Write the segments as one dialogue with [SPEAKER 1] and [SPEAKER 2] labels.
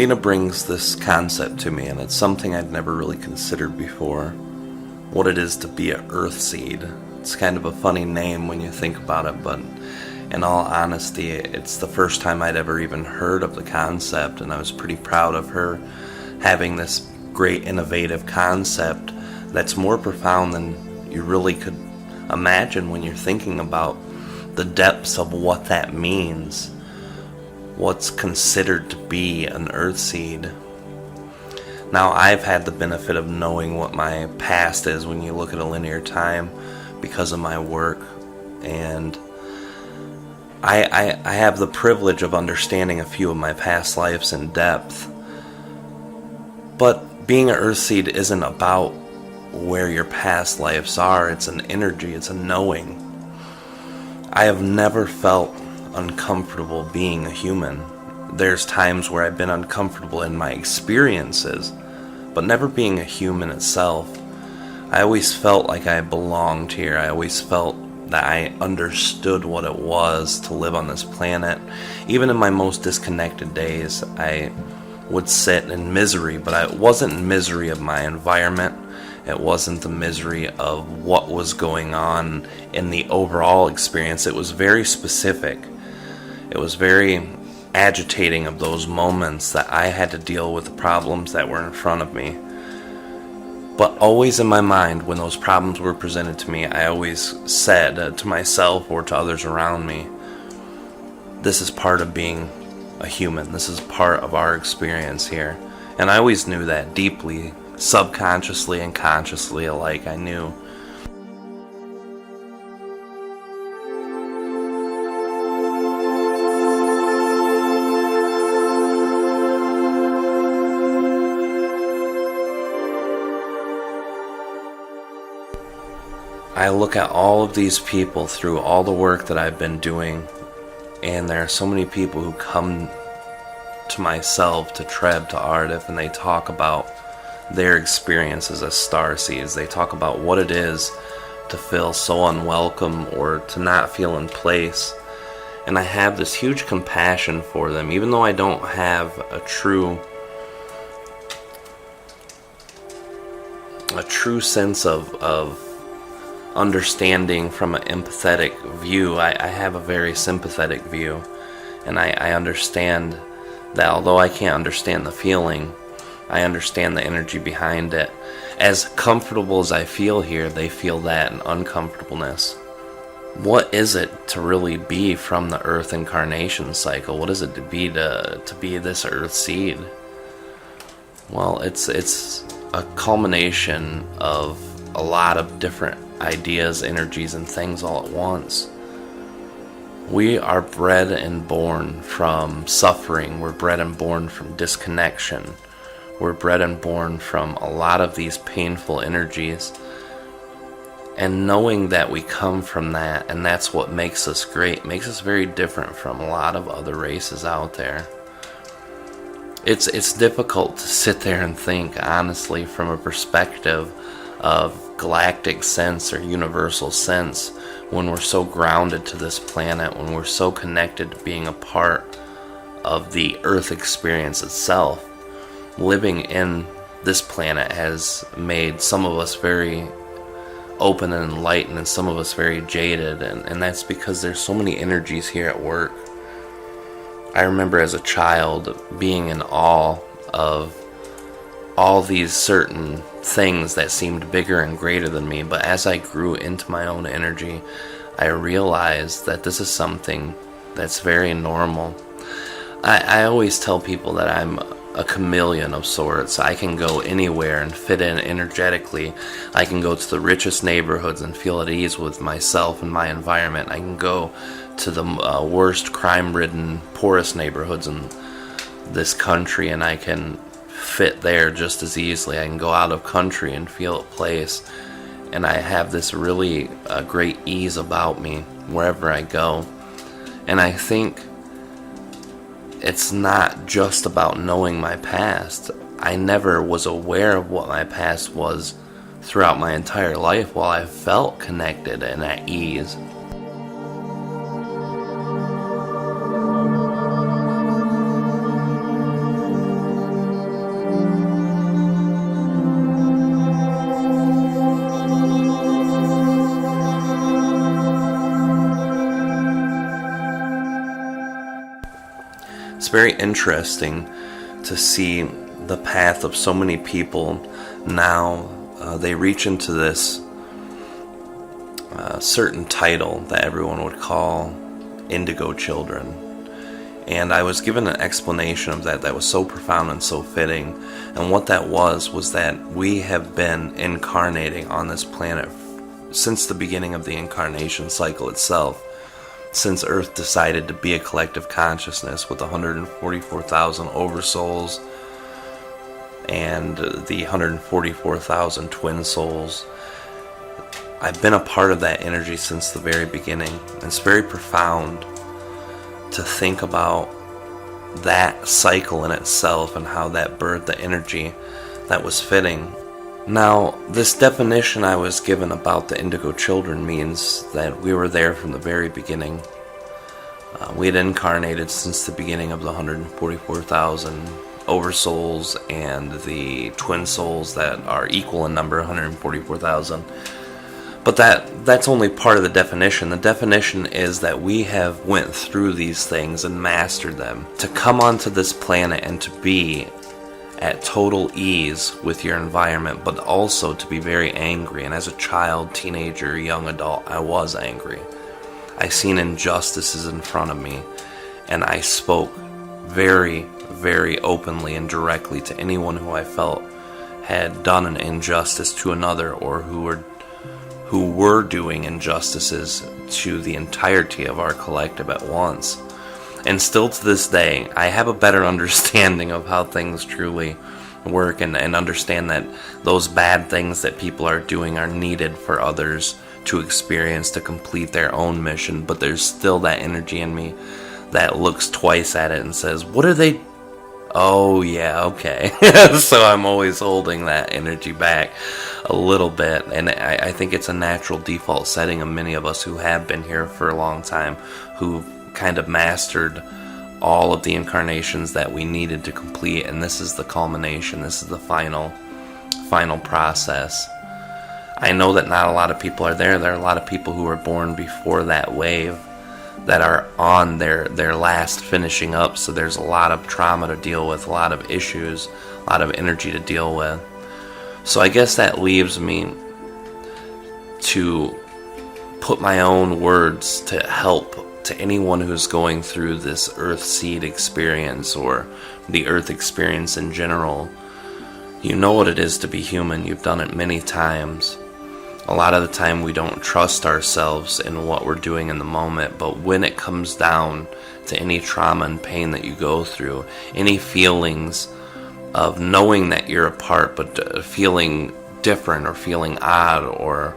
[SPEAKER 1] Kalina brings this concept to me, and it's something I'd never really considered before. What it is to be an Earthseed. It's kind of a funny name when you think about it, but in all honesty, it's the first time I'd ever even heard of the concept, and I was pretty proud of her having this great innovative concept that's more profound than you really could imagine when you're thinking about the depths of what that means. What's considered to be an Earthseed. Now, I've had the benefit of knowing what my past is when you look at a linear time because of my work, and I have the privilege of understanding a few of my past lives in depth. But being an Earthseed isn't about where your past lives are. It's an energy, it's a knowing. I have never felt uncomfortable being a human. There's times where I've been uncomfortable in my experiences, but never being a human itself. I always felt like I belonged here. I always felt that I understood what it was to live on this planet. Even in my most disconnected days, I would sit in misery, but it wasn't misery of my environment. It wasn't the misery of what was going on in the overall experience. It was very specific. It was very agitating of those moments that I had to deal with the problems that were in front of me. But always in my mind, when those problems were presented to me, I always said to myself or to others around me, this is part of being a human. This is part of our experience here. And I always knew that deeply, subconsciously and consciously alike. I knew. I look at all of these people through all the work that I've been doing, and there are so many people who come to myself, to Treb, to Aridif, and they talk about their experiences as Starseeds. They talk about what it is to feel so unwelcome or to not feel in place. And I have this huge compassion for them, even though I don't have a true sense of understanding from an empathetic view. I have a very sympathetic view, and I understand that although I can't understand the feeling, I understand the energy behind it. As comfortable as I feel here, they feel that in uncomfortableness. What is it to really be from the Earth incarnation cycle? What is it to be this Earthseed? Well, it's a culmination of a lot of different ideas, energies, and things all at once. We are bred and born from suffering. We're bred and born from disconnection. We're bred and born from a lot of these painful energies. And knowing that we come from that, and that's what makes us great, makes us very different from a lot of other races out there. It's difficult to sit there and think, honestly, from a perspective of galactic sense or universal sense, when we're so grounded to this planet, when we're so connected to being a part of the Earth experience itself. Living in this planet has made some of us very open and enlightened, and some of us very jaded, and that's because there's so many energies here at work. I remember as a child being in awe of all these certain things that seemed bigger and greater than me, but as I grew into my own energy, I realized that this is something that's very normal. I always tell people that I'm a chameleon of sorts. I can go anywhere and fit in energetically. I can go to the richest neighborhoods and feel at ease with myself and my environment. I can go to the worst crime-ridden, poorest neighborhoods in this country, and I can fit there just as easily. I can go out of country and feel at place, and I have this really great ease about me wherever I go. And I think it's not just about knowing my past. I never was aware of what my past was throughout my entire life while I felt connected and at ease. very interesting to see the path of so many people now. They reach into this certain title that everyone would call indigo children. And I was given an explanation of that was so profound and so fitting. And what that was that we have been incarnating on this planet since the beginning of the incarnation cycle itself, since Earth decided to be a collective consciousness with 144,000 oversouls and the 144,000 twin souls. I've been a part of that energy since the very beginning. It's very profound to think about that cycle in itself and how that birthed the energy that was fitting. Now, this definition I was given about the indigo children means that we were there from the very beginning. We had incarnated since the beginning of the 144,000 oversouls and the twin souls that are equal in number, 144,000. But that's only part of the definition. The definition is that we have went through these things and mastered them. To come onto this planet and to be at total ease with your environment, but also to be very angry. And as a child, teenager, young adult, I was angry. I seen injustices in front of me, and I spoke very, very openly and directly to anyone who I felt had done an injustice to another, or who were doing injustices to the entirety of our collective at once. And still to this day, I have a better understanding of how things truly work, and understand that those bad things that people are doing are needed for others to experience, to complete their own mission. But there's still that energy in me that looks twice at it and says, what are they? Oh yeah, okay. So I'm always holding that energy back a little bit, and I think it's a natural default setting of many of us who have been here for a long time, who kind of mastered all of the incarnations that we needed to complete, and this is the culmination. This is the final process. I know that not a lot of people are there. There are a lot of people who were born before that wave that are on their last finishing up, so there's a lot of trauma to deal with, a lot of issues, a lot of energy to deal with. So I guess that leaves me to put my own words to help to anyone who's going through this Earthseed experience, or the Earth experience in general. You know what it is to be human. You've done it many times. A lot of the time we don't trust ourselves in what we're doing in the moment, but when it comes down to any trauma and pain that you go through, any feelings of knowing that you're apart, but feeling different or feeling odd or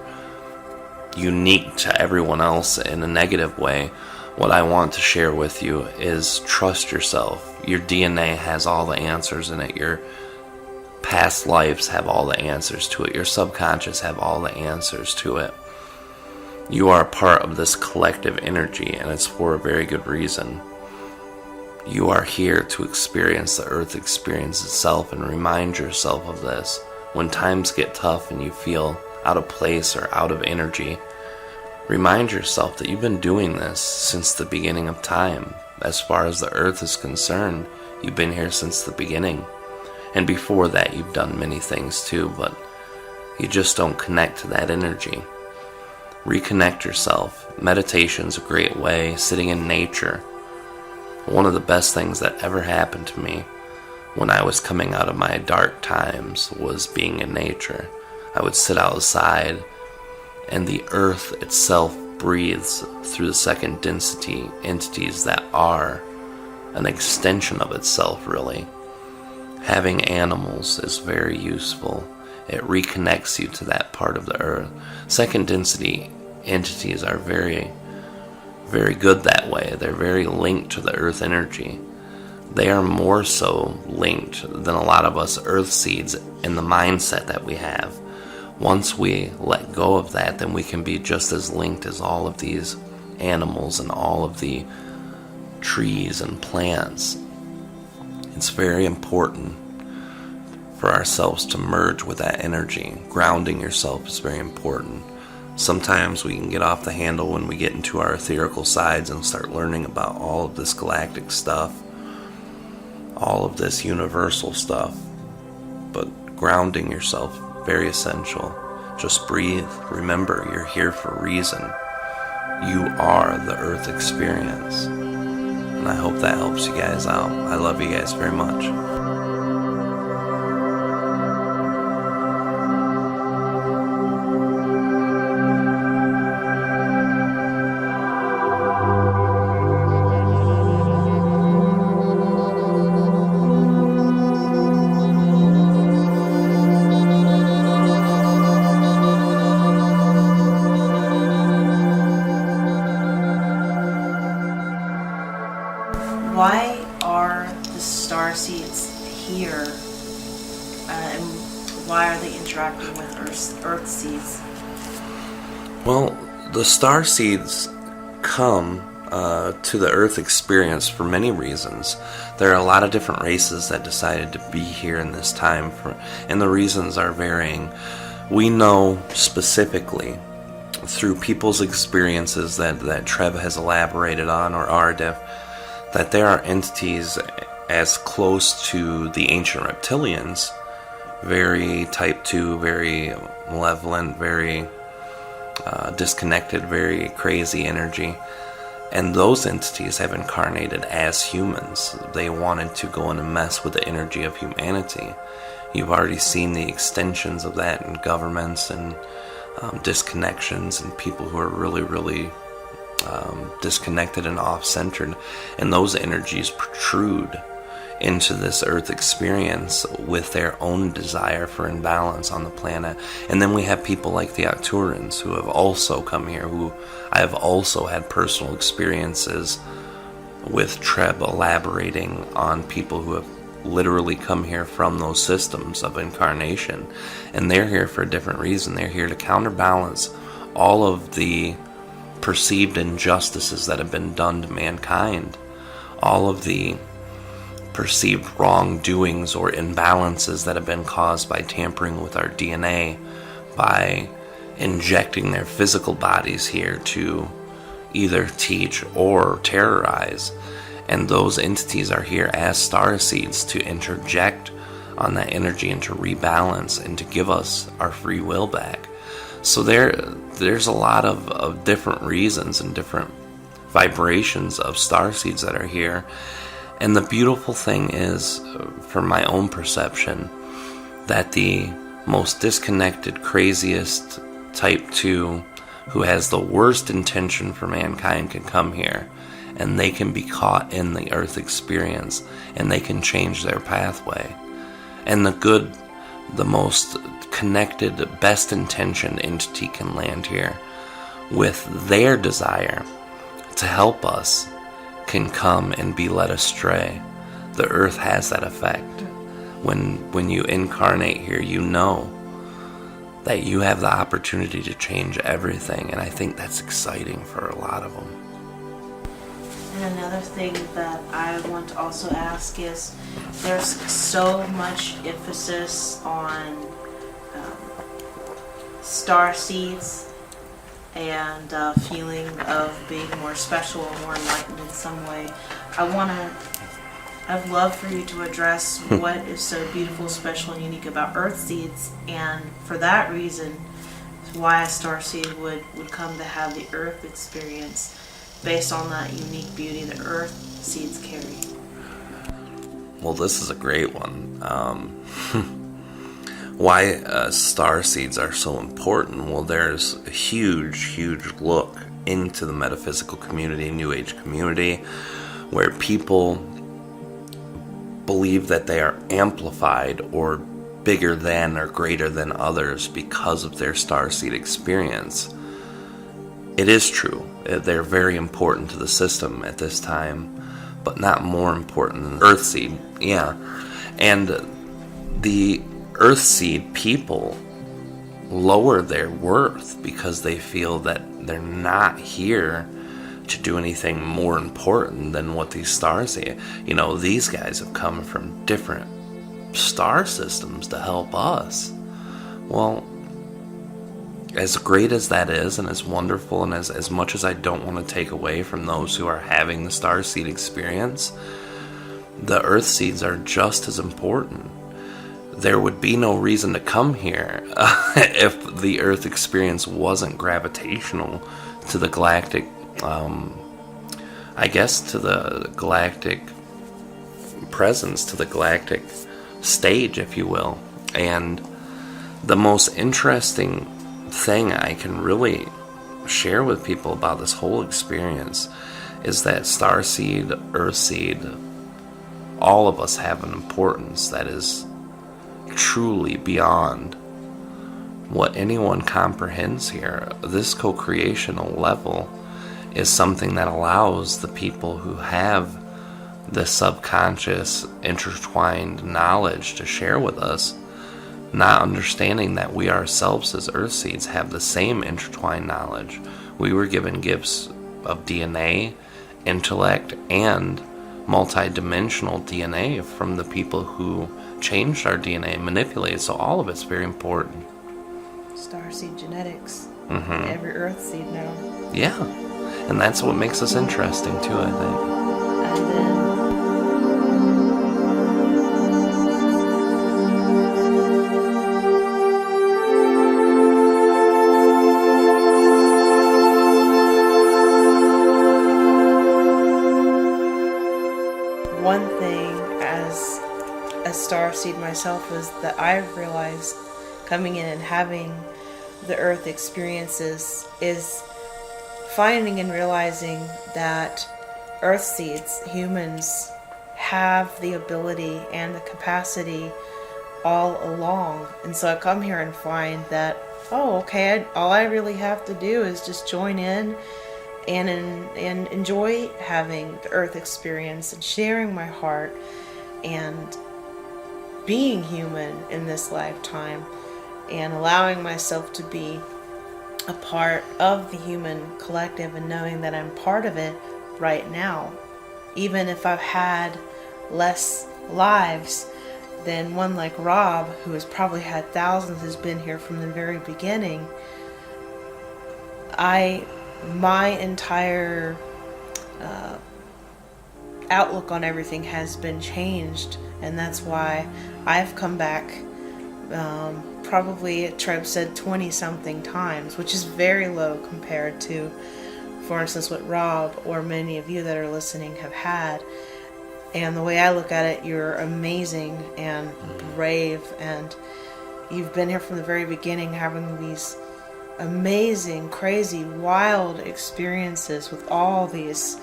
[SPEAKER 1] unique to everyone else in a negative way, what I want to share with you is trust yourself. Your DNA has all the answers in it. Your past lives have all the answers to it. Your subconscious have all the answers to it. You are a part of this collective energy, and it's for a very good reason. You are here to experience the Earth experience itself, and remind yourself of this. When times get tough and you feel out of place or out of energy, remind yourself that you've been doing this since the beginning of time. As far as the Earth is concerned, you've been here since the beginning. And before that, you've done many things too, but you just don't connect to that energy. Reconnect yourself. Meditation's a great way. Sitting in nature. One of the best things that ever happened to me when I was coming out of my dark times was being in nature. I would sit outside, and the Earth itself breathes through the second density entities that are an extension of itself, really. Having animals is very useful. It reconnects you to that part of the Earth. Second density entities are very, very good that way. They're very linked to the Earth energy. They are more so linked than a lot of us Earthseeds in the mindset that we have. Once we let go of that, then we can be just as linked as all of these animals and all of the trees and plants. It's very important for ourselves to merge with that energy. Grounding yourself is very important. Sometimes we can get off the handle when we get into our etherical sides and start learning about all of this galactic stuff. all of this universal stuff. But grounding yourself, very essential. Just breathe. Remember, you're here for a reason. You are the Earth experience. And I hope that helps you guys out. I love you guys very much.
[SPEAKER 2] Why are the Starseeds here, and why are they interacting with Earthseeds?
[SPEAKER 1] Well, the Starseeds come to the Earth experience for many reasons. There are a lot of different races that decided to be here in this time, and the reasons are varying. We know specifically through people's experiences that Treb has elaborated on, or Aridif, that there are entities as close to the ancient reptilians, very type 2, very malevolent, very disconnected, very crazy energy. And those entities have incarnated as humans. They wanted to go in and mess with the energy of humanity. You've already seen the extensions of that in governments and disconnections and people who are really, really disconnected and off-centered, and those energies protrude into this Earth experience with their own desire for imbalance on the planet. And then we have people like the Arcturians who have also come here, who I have also had personal experiences with Treb elaborating on people who have literally come here from those systems of incarnation, and they're here for a different reason. They're here to counterbalance all of the perceived injustices that have been done to mankind, all of the perceived wrongdoings or imbalances that have been caused by tampering with our DNA, by injecting their physical bodies here to either teach or terrorize. And those entities are here as starseeds to interject on that energy and to rebalance and to give us our free will back. So there's a lot of different reasons and different vibrations of starseeds that are here. And the beautiful thing is, from my own perception, that the most disconnected, craziest type 2 who has the worst intention for mankind can come here, and they can be caught in the Earth experience, and they can change their pathway. And the most connected, best intentioned entity can land here with their desire to help us, can come and be led astray. The Earth has that effect. When you incarnate here, you know that you have the opportunity to change everything, and I think that's exciting for a lot of them.
[SPEAKER 2] And another thing that I want to also ask is, there's so much emphasis on starseeds and feeling of being more special or more enlightened in some way. I'd love for you to address what is so beautiful, special, and unique about Earthseeds, and for that reason, why a starseed would come to have the Earth experience based on that unique beauty that Earthseeds carry.
[SPEAKER 1] Well, this is a great one. Why starseeds are so important? Well, there's a huge look into the metaphysical community, New Age community, where people believe that they are amplified or bigger than or greater than others because of their starseed experience. It is true. They're very important to the system at this time, but not more important than Earthseed. Yeah. And the Earthseed people lower their worth because they feel that they're not here to do anything more important than what these stars say. You know, these guys have come from different star systems to help us. Well, as great as that is, and as wonderful, and as much as I don't want to take away from those who are having the starseed experience, the Earthseeds are just as important. There would be no reason to come here if the Earth experience wasn't gravitational to the galactic, I guess to the galactic presence, to the galactic stage, if you will. And the most interesting thing I can really share with people about this whole experience is that Starseed, Earthseed, all of us have an importance that is truly beyond what anyone comprehends here. This co-creational level is something that allows the people who have the subconscious intertwined knowledge to share with us, not understanding that we ourselves as Earthseeds have the same intertwined knowledge. We were given gifts of DNA, intellect, and multi-dimensional DNA from the people who changed our DNA and manipulated. So all of it's very important.
[SPEAKER 2] Starseed genetics. Every Earthseed now.
[SPEAKER 1] Yeah, and that's what makes us interesting too, I think.
[SPEAKER 2] And then one thing as a starseed myself was that I've realized coming in and having the Earth experiences is finding and realizing that Earthseeds, humans, have the ability and the capacity all along. And so I come here and find that, oh, okay, all I really have to do is just join in and enjoy having the Earth experience and sharing my heart and being human in this lifetime and allowing myself to be a part of the human collective and knowing that I'm part of it right now. Even if I've had less lives than one like Rob, who has probably had thousands, has been here from the very beginning, my entire outlook on everything has been changed, and that's why I've come back probably, Treb said, 20 something times, which is very low compared to, for instance, what Rob or many of you that are listening have had. And the way I look at it, you're amazing and brave, and you've been here from the very beginning, having these amazing, crazy, wild experiences with all these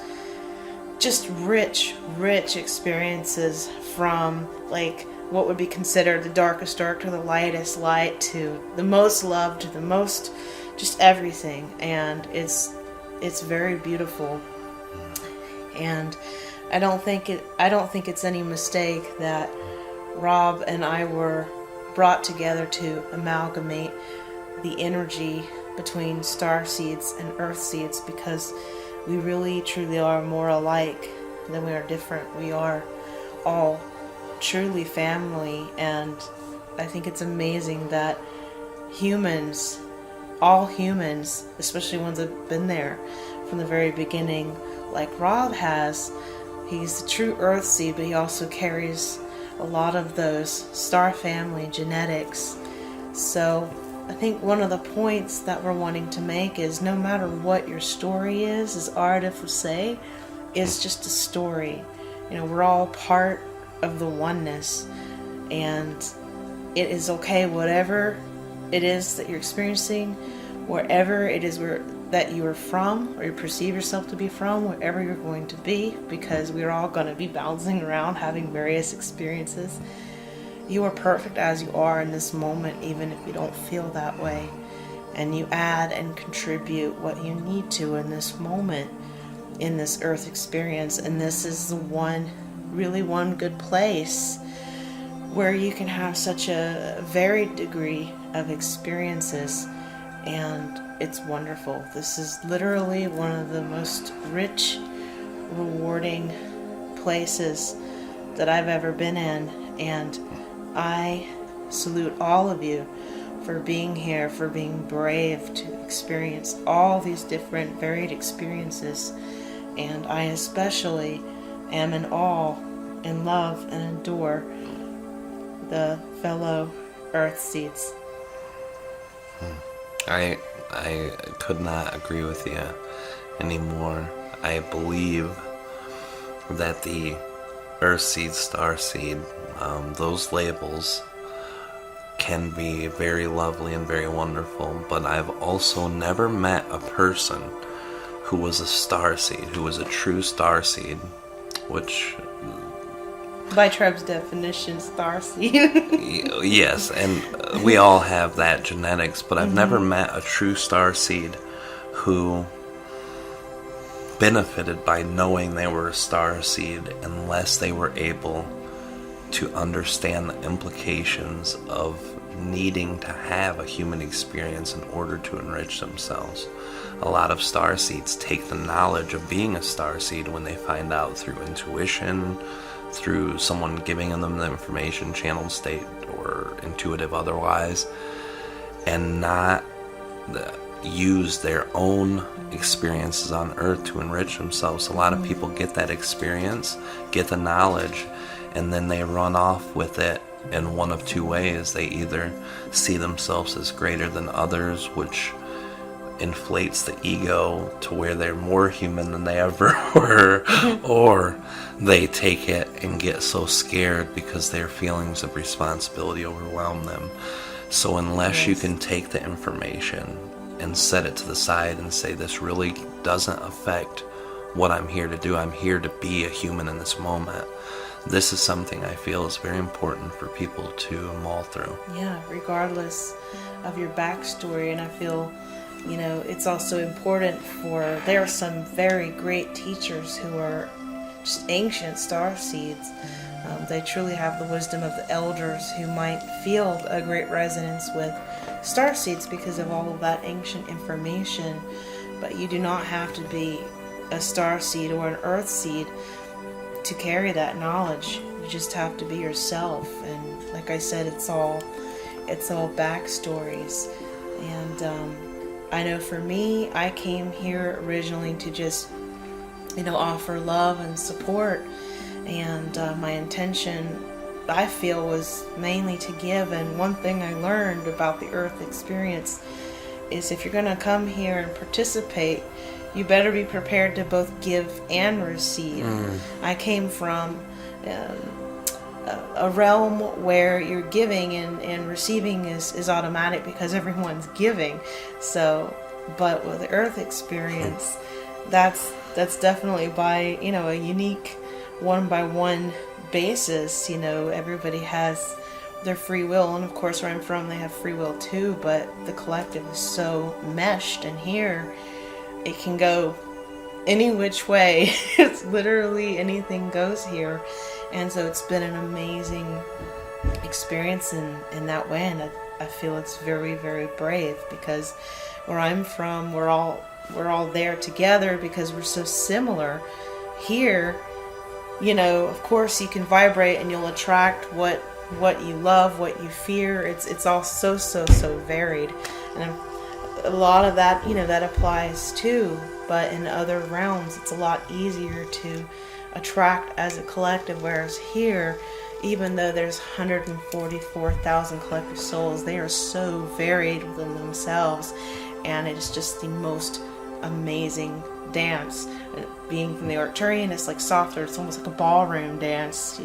[SPEAKER 2] just rich experiences, from like what would be considered the darkest dark to the lightest light to the most loved to the most just everything. And it's very beautiful. And I don't think it's any mistake that Rob and I were brought together to amalgamate the energy between Starseeds and Earthseeds, because we really truly are more alike than we are different. We are all truly family, and I think it's amazing that humans, all humans, especially ones that have been there from the very beginning, like Rob has, he's the true Earthseed, but he also carries a lot of those star family genetics. So I think one of the points that we're wanting to make is, no matter what your story is, as Aridif would say, is just a story. You know, we're all part of the oneness, and it is okay, whatever it is that you're experiencing, wherever it is that you are from, or you perceive yourself to be from, wherever you're going to be, because we're all going to be bouncing around having various experiences. You are perfect as you are in this moment, even if you don't feel that way. And you add and contribute what you need to in this moment, in this Earth experience. And this is the one good place where you can have such a varied degree of experiences. And it's wonderful. This is literally one of the most rich, rewarding places that I've ever been in. And I salute all of you for being here, for being brave to experience all these different varied experiences. And I especially am in awe and love and adore the fellow Earthseeds.
[SPEAKER 1] I could not agree with you anymore. I believe that the Earthseed, Starseed, those labels can be very lovely and very wonderful, but I've also never met a person who was a starseed, who was a true starseed, which...
[SPEAKER 2] By Treb's definition, starseed.
[SPEAKER 1] Yes, and we all have that genetics, but I've never met a true starseed who benefited by knowing they were a starseed unless they were able to understand the implications of needing to have a human experience in order to enrich themselves. A lot of starseeds take the knowledge of being a starseed when they find out through intuition, through someone giving them the information, channeled state or intuitive otherwise, and not use their own experiences on Earth to enrich themselves. A lot of people get that experience, get the knowledge, and then they run off with it in one of two ways. They either see themselves as greater than others, which inflates the ego to where they're more human than they ever were, or they take it and get so scared because their feelings of responsibility overwhelm them. So unless you can take the information and set it to the side and say, this really doesn't affect what I'm here to do, I'm here to be a human in this moment, this is something I feel is very important for people to mull through.
[SPEAKER 2] Yeah, regardless of your backstory. And I feel, it's also important there are some very great teachers who are just ancient starseeds. They truly have the wisdom of the elders who might feel a great resonance with starseeds because of all of that ancient information. But you do not have to be a starseed or an earthseed to carry that knowledge. You just have to be yourself. And like I said, it's all backstories. And I know for me, I came here originally to just offer love and support, and my intention, I feel, was mainly to give. And one thing I learned about the Earth experience is if you're going to come here and participate, you better be prepared to both give and receive. I came from a realm where you're giving and receiving is automatic because everyone's giving. So, but with the Earth experience, that's definitely by a unique one-by-one basis. Everybody has their free will, and of course where I'm from they have free will too, but the collective is so meshed, and here it can go any which way. It's literally anything goes here. And so it's been an amazing experience in that way, and I feel it's very, very brave, because where I'm from, we're all there together because we're so similar. Here, of course you can vibrate and you'll attract what you love, what you fear. It's all so varied, and a lot of that that applies too. But in other realms, it's a lot easier to attract as a collective, whereas here, even though there's 144,000 collective souls, they are so varied within themselves, and it's just the most amazing dance. Being from the Arcturian, it's like softer, it's almost like a ballroom dance,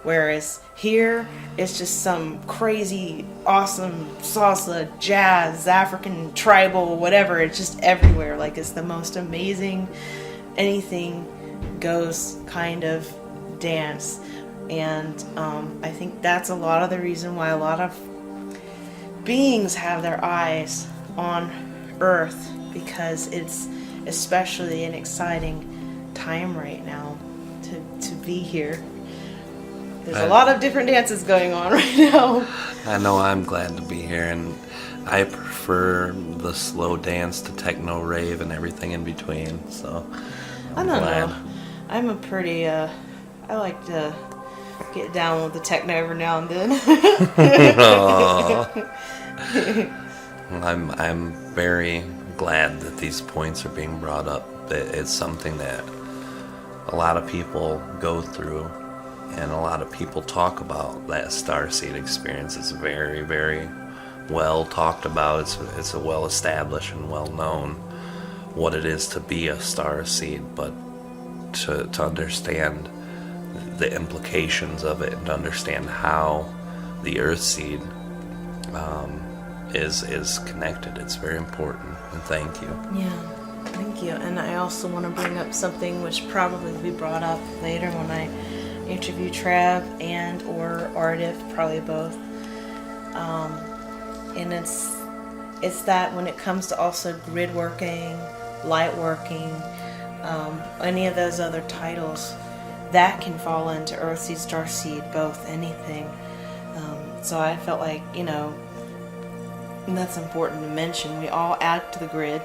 [SPEAKER 2] whereas here it's just some crazy awesome salsa, jazz, African, tribal, whatever. It's just everywhere. Like, it's the most amazing anything goes kind of dance. And I think that's a lot of the reason why a lot of beings have their eyes on Earth, because it's especially an exciting time right now to be here. There's a lot of different dances going on right now.
[SPEAKER 1] I know I'm glad to be here, and I prefer the slow dance to techno rave and everything in between, so
[SPEAKER 2] I don't know. I'm a pretty, I like to get down with the techno every now and then.
[SPEAKER 1] I'm very glad that these points are being brought up. It's something that a lot of people go through, And a lot of people talk about that starseed experience. It's very, very well talked about. It's a well established and well known what it is to be a starseed, but to understand the implications of it and to understand how the Earthseed is connected. It's very important, and thank you.
[SPEAKER 2] Yeah, thank you. And I also want to bring up something which probably will be brought up later when I interview Treb and or Aridif, probably both. And it's that when it comes to also grid working, light working, any of those other titles, that can fall into Earthseed, Starseed, both, anything. So I felt like, and that's important to mention, we all add to the grid,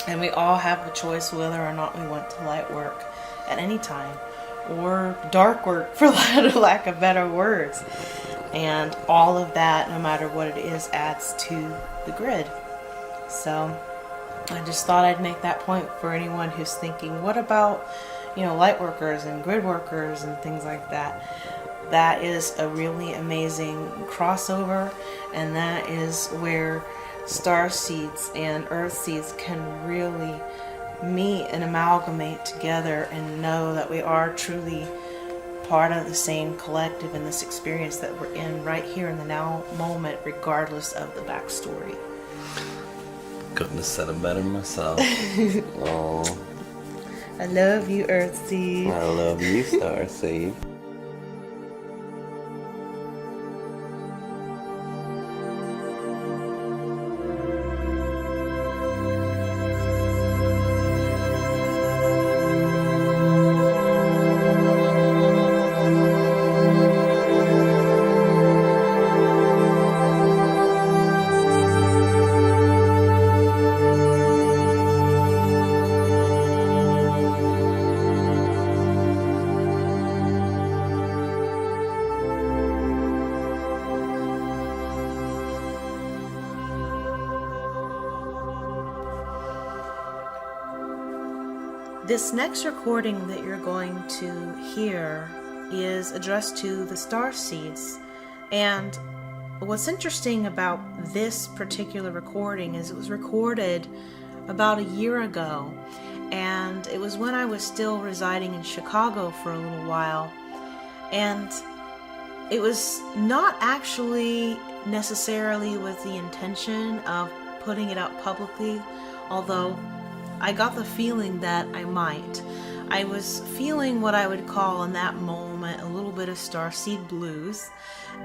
[SPEAKER 2] and we all have the choice whether or not we want to light work at any time, or dark work, for lack of better words. And all of that, no matter what it is, adds to the grid. So I just thought I'd make that point for anyone who's thinking, what about, light workers and grid workers and things like that? That is a really amazing crossover, and that is where Starseeds and Earthseeds can really meet and amalgamate together and know that we are truly part of the same collective in this experience that we're in right here in the now moment, regardless of the backstory.
[SPEAKER 1] Couldn't have said it better myself. Oh,
[SPEAKER 2] I love you, Earthseed.
[SPEAKER 1] I love you, Starseed. This next recording that you're going to hear is addressed to the Starseeds. And what's interesting about this particular recording is it was recorded about a year ago. And it was when I was still residing in Chicago for a little while. And it was not actually necessarily with the intention of putting it out publicly, although I got the feeling that I might. I was feeling what I would call in that moment a little bit of Starseed blues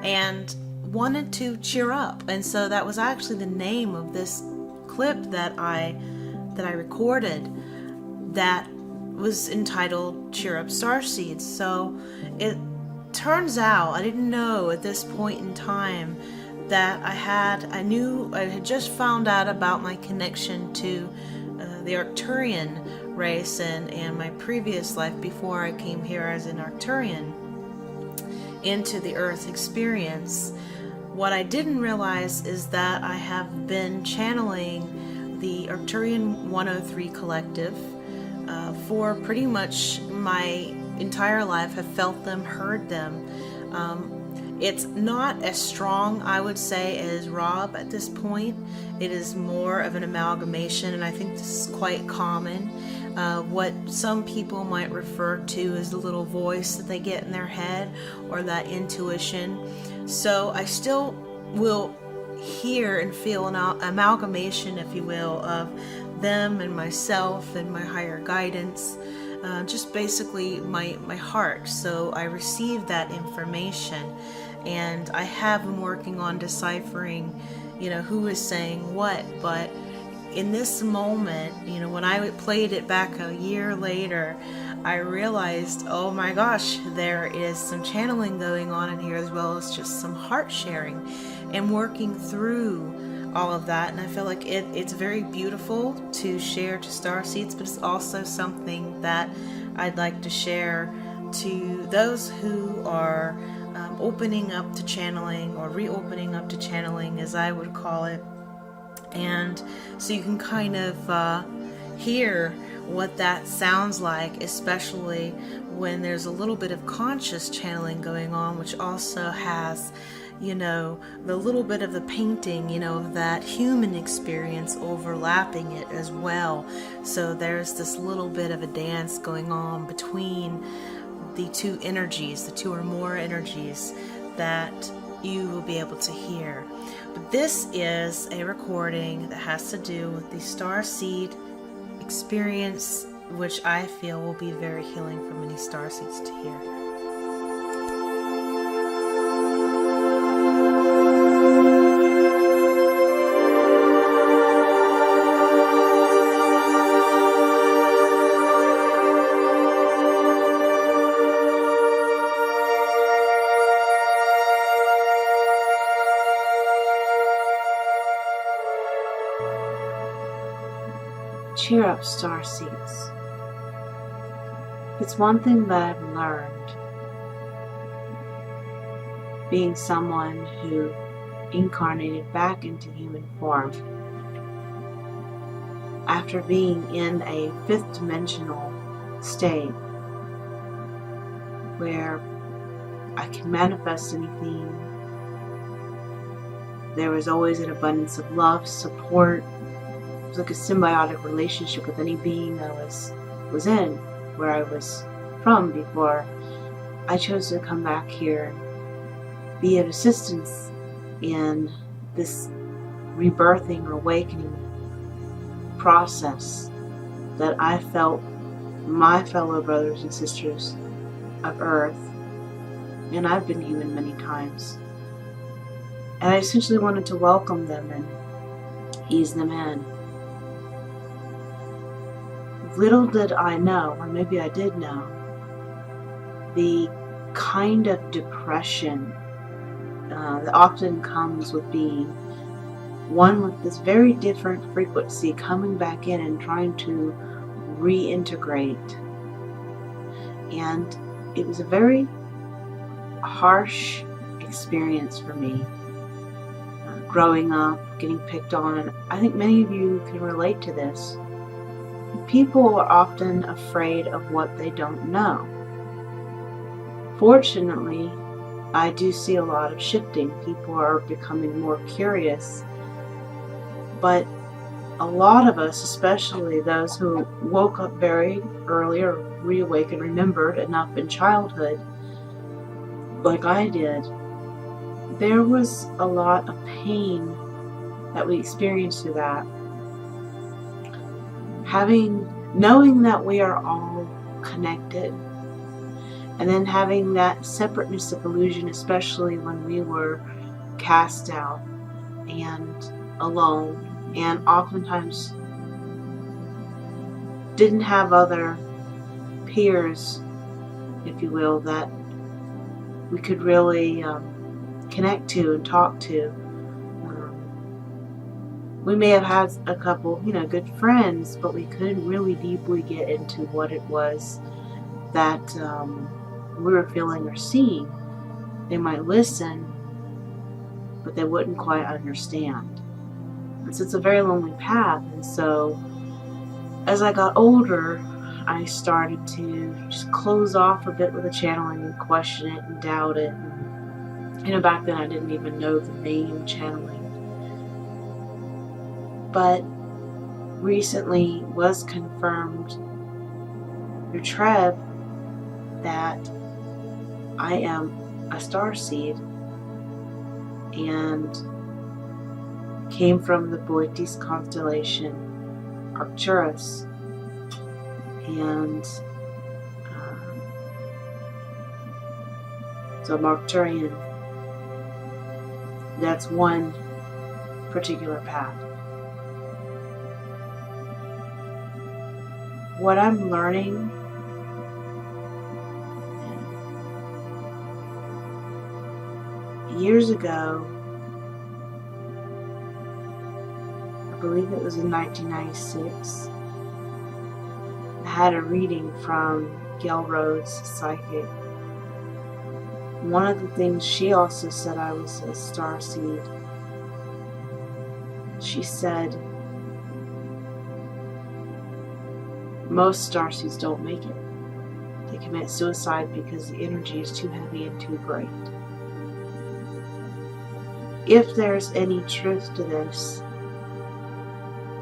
[SPEAKER 1] and wanted to cheer up. And so that was actually the name of this clip that I recorded that was entitled Cheer Up Starseeds. So it turns out, I didn't know at this point in time that I had just found out about my connection to the Arcturian race and my previous life before I came here as an Arcturian into the Earth experience. What I didn't realize is that I have been channeling the Arcturian 103 collective for pretty much my entire life. I've felt them, heard them. It's not as strong, I would say, as Rob at this point. It is more of an amalgamation, and I think this is quite common. What some people might refer to as the little voice that they get in their head, or that intuition. So I still will hear and feel an amalgamation, if you will, of them and myself and my higher guidance. Just basically my heart. So I received that information, and I have been working on deciphering, who is saying what. But in this moment, when I played it back a year later, I realized, oh my gosh, there is some channeling going on in here, as well as just some heart sharing and working through all of that. And I feel like it's very beautiful to share to Starseeds, but it's also something that I'd like to share to those who are opening up to channeling, or reopening up to channeling, as I would call it. And so you can kind of hear
[SPEAKER 2] what that sounds like, especially when there's a little bit of conscious channeling going on, which also has, the little bit of the painting, of that human experience overlapping it as well. So there's this little bit of a dance going on between the two energies, the two or more energies that you will be able to hear. But this is a recording that has to do with the starseed experience, which I feel will be very healing for many starseeds to hear. Cheer up, starseeds. It's one thing that I've learned, being someone who incarnated back into human form after being in a fifth dimensional state where I can manifest anything. There was always an abundance of love, support. It was like a symbiotic relationship with any being I was in, where I was from before I chose to come back here and be of assistance in this rebirthing or awakening process that I felt my fellow brothers and sisters of Earth, and I've been human many times, and I essentially wanted to welcome them and ease them in. Little did I know, or maybe I did know, the kind of depression that often comes with being one with this very different frequency coming back in and trying to reintegrate. And it was a very harsh experience for me, growing up, getting picked on, and I think many of you can relate to this. People are often afraid of what they don't know. Fortunately, I do see a lot of shifting. People are becoming more curious. But a lot of us, especially those who woke up very early or reawakened, remembered enough in childhood, like I did, there was a lot of pain that we experienced through that. Knowing that we are all connected, and then having that separateness of illusion, especially when we were cast out and alone, and oftentimes didn't have other peers, if you will, that we could really connect to and talk to. We may have had a couple, good friends, but we couldn't really deeply get into what it was that we were feeling or seeing. They might listen, but they wouldn't quite understand. And so it's a very lonely path. And so as I got older, I started to just close off a bit with the channeling and question it and doubt it. And, back then I didn't even know the name channeling. But recently was confirmed through Treb that I am a starseed and came from the Boötes constellation Arcturus, and so I'm Arcturian. That's one particular path. What I'm learning years ago, I believe it was in 1996, I had a reading from Gail Rhodes, psychic. One of the things she also said, I was a starseed. She said, Most starseeds don't make it. They commit suicide because the energy is too heavy and too great. If there's any truth to this,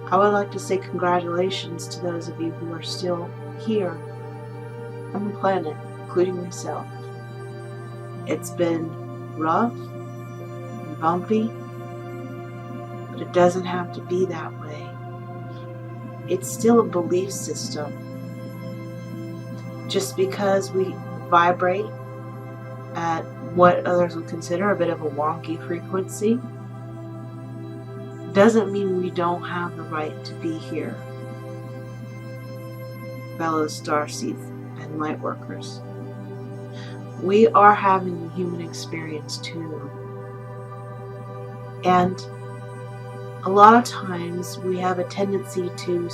[SPEAKER 2] I would like to say congratulations to those of you who are still here on the planet, including myself. It's been rough and bumpy, but it doesn't have to be that way. It's still a belief system. Just because we vibrate at what others would consider a bit of a wonky frequency doesn't mean we don't have the right to be here, fellow starseeds and light workers. We are having the human experience too. And a lot of times we have a tendency to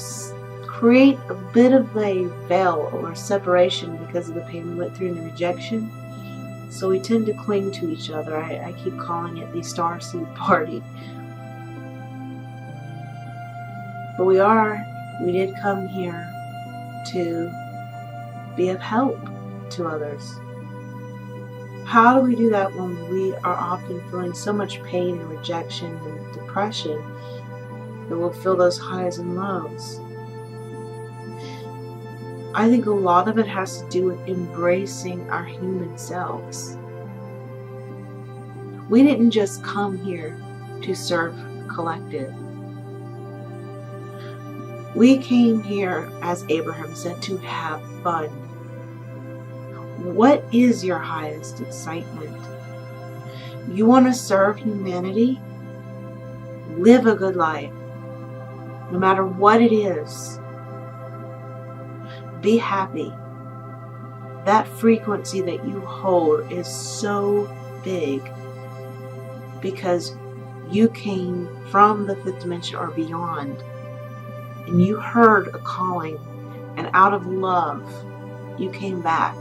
[SPEAKER 2] create a bit of a veil or separation because of the pain we went through in the rejection. So we tend to cling to each other. I keep calling it the Starseed party. But we did come here to be of help to others. How do we do that when we are often feeling so much pain and rejection and depression that we'll feel those highs and lows? I think a lot of it has to do with embracing our human selves. We didn't just come here to serve the collective. We came here, as Abraham said, to have fun. What is your highest excitement? You want to serve humanity? Live a good life, no matter what it is. Be happy. That frequency that you hold is so big because you came from the fifth dimension or beyond, and you heard a calling, and out of love you came back.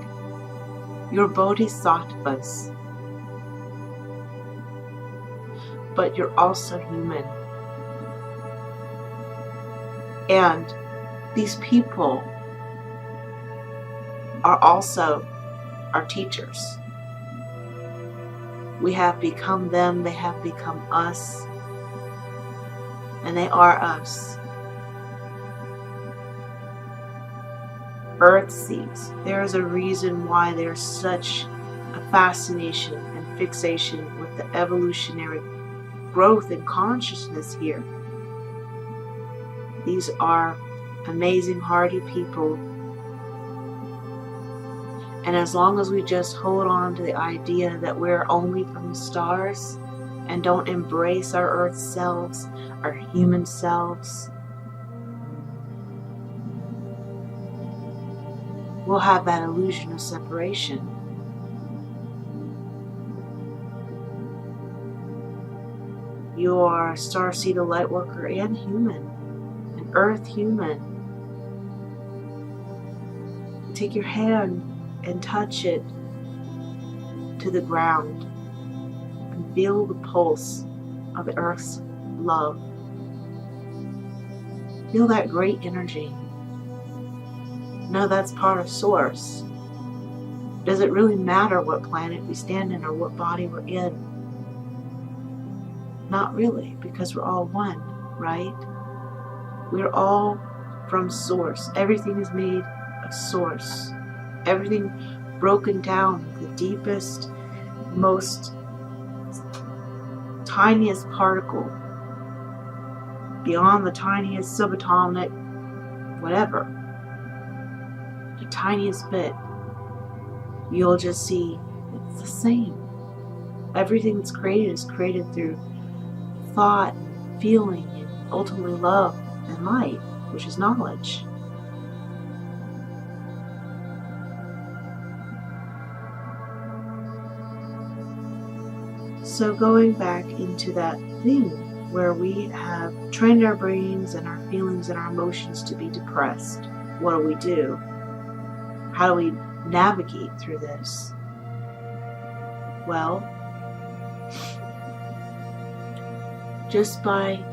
[SPEAKER 2] You're bodhisattvas, but you're also human. And these people are also our teachers. We have become them, they have become us, and they are us. Earthseeds. There is a reason why there's such a fascination and fixation with the evolutionary growth in consciousness here. These are amazing, hardy people. And as long as we just hold on to the idea that we're only from the stars and don't embrace our earth selves, our human selves, we'll have that illusion of separation. You are a starseed, a light worker, and human, an earth human. Take your hand and touch it to the ground and feel the pulse of the earth's love. Feel that great energy. Know that's part of source. Does it really matter what planet we stand in or what body we're in? Not really, because we're all one, right? We're all from source. Everything is made of source. Everything broken down, the deepest, most tiniest particle, beyond the tiniest subatomic, whatever, the tiniest bit, you'll just see it's the same. Everything that's created is created through thought, feeling, and ultimately love and light, which is knowledge. So going back into that thing where we have trained our brains and our feelings and our emotions to be depressed, what do? How do we navigate through this? Well, just by,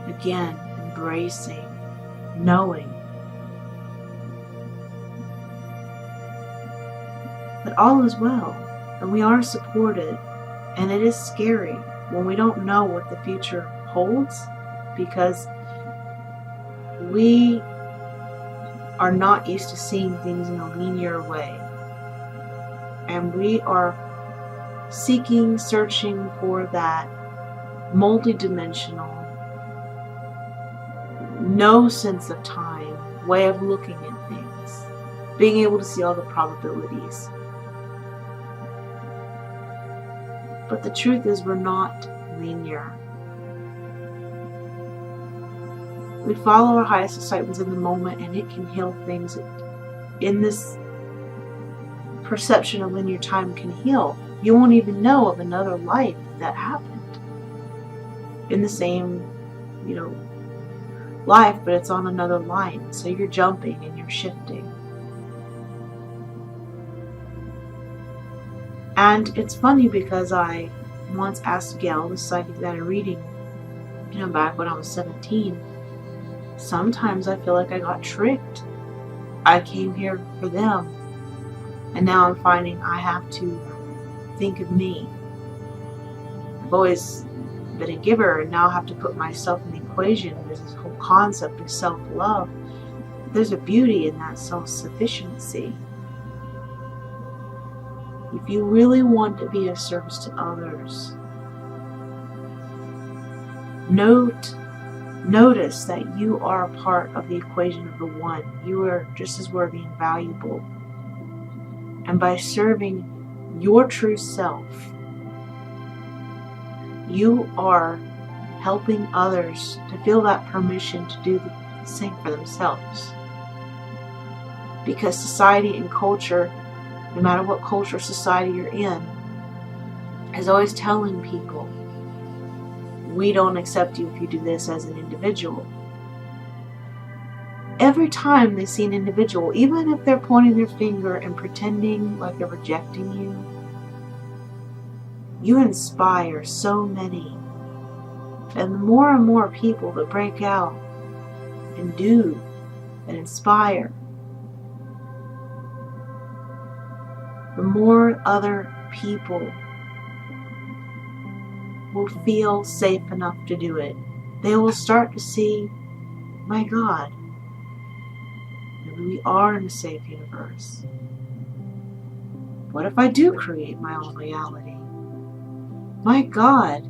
[SPEAKER 2] again, embracing, knowing But all is well, and we are supported, and it is scary when we don't know what the future holds, because we are not used to seeing things in a linear way. And we are seeking, searching for that multidimensional, no sense of time way of looking at things, being able to see all the probabilities. But the truth is, we're not linear. We follow our highest excitements in the moment, and it can heal things. In this perception of linear time can heal. You won't even know of another life that happened in the same, life, but it's on another line. So you're jumping and you're shifting. And it's funny because I once asked Gail, the psychic that I'm reading, back when I was 17, sometimes I feel like I got tricked. I came here for them, and now I'm finding I have to think of me. I've always been a giver, and now I have to put myself in the equation. There's this whole concept of self-love. There's a beauty in that self-sufficiency. If you really want to be of service to others, notice that you are a part of the equation of the one. You are just as worthy and valuable. And by serving your true self, you are helping others to feel that permission to do the same for themselves. Because society and culture, no matter what culture or society you're in, is always telling people, we don't accept you if you do this as an individual. Every time they see an individual, even if they're pointing their finger and pretending like they're rejecting you, you inspire so many. And the more and more people that break out and do and inspire, the more other people will feel safe enough to do it. They will start to see, my God, maybe we are in a safe universe. What if I do create my own reality? My God,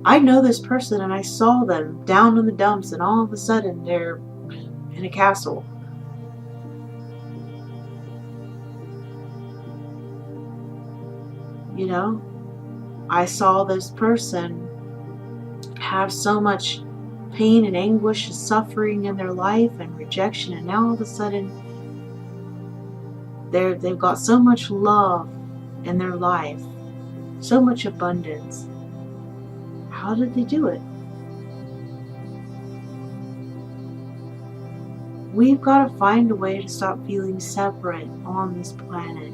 [SPEAKER 2] I know this person and I saw them down in the dumps, and all of a sudden they're in a castle. I saw this person have so much pain and anguish and suffering in their life and rejection, and now all of a sudden they've got so much love in their life, so much abundance. How did they do it? We've got to find a way to stop feeling separate on this planet.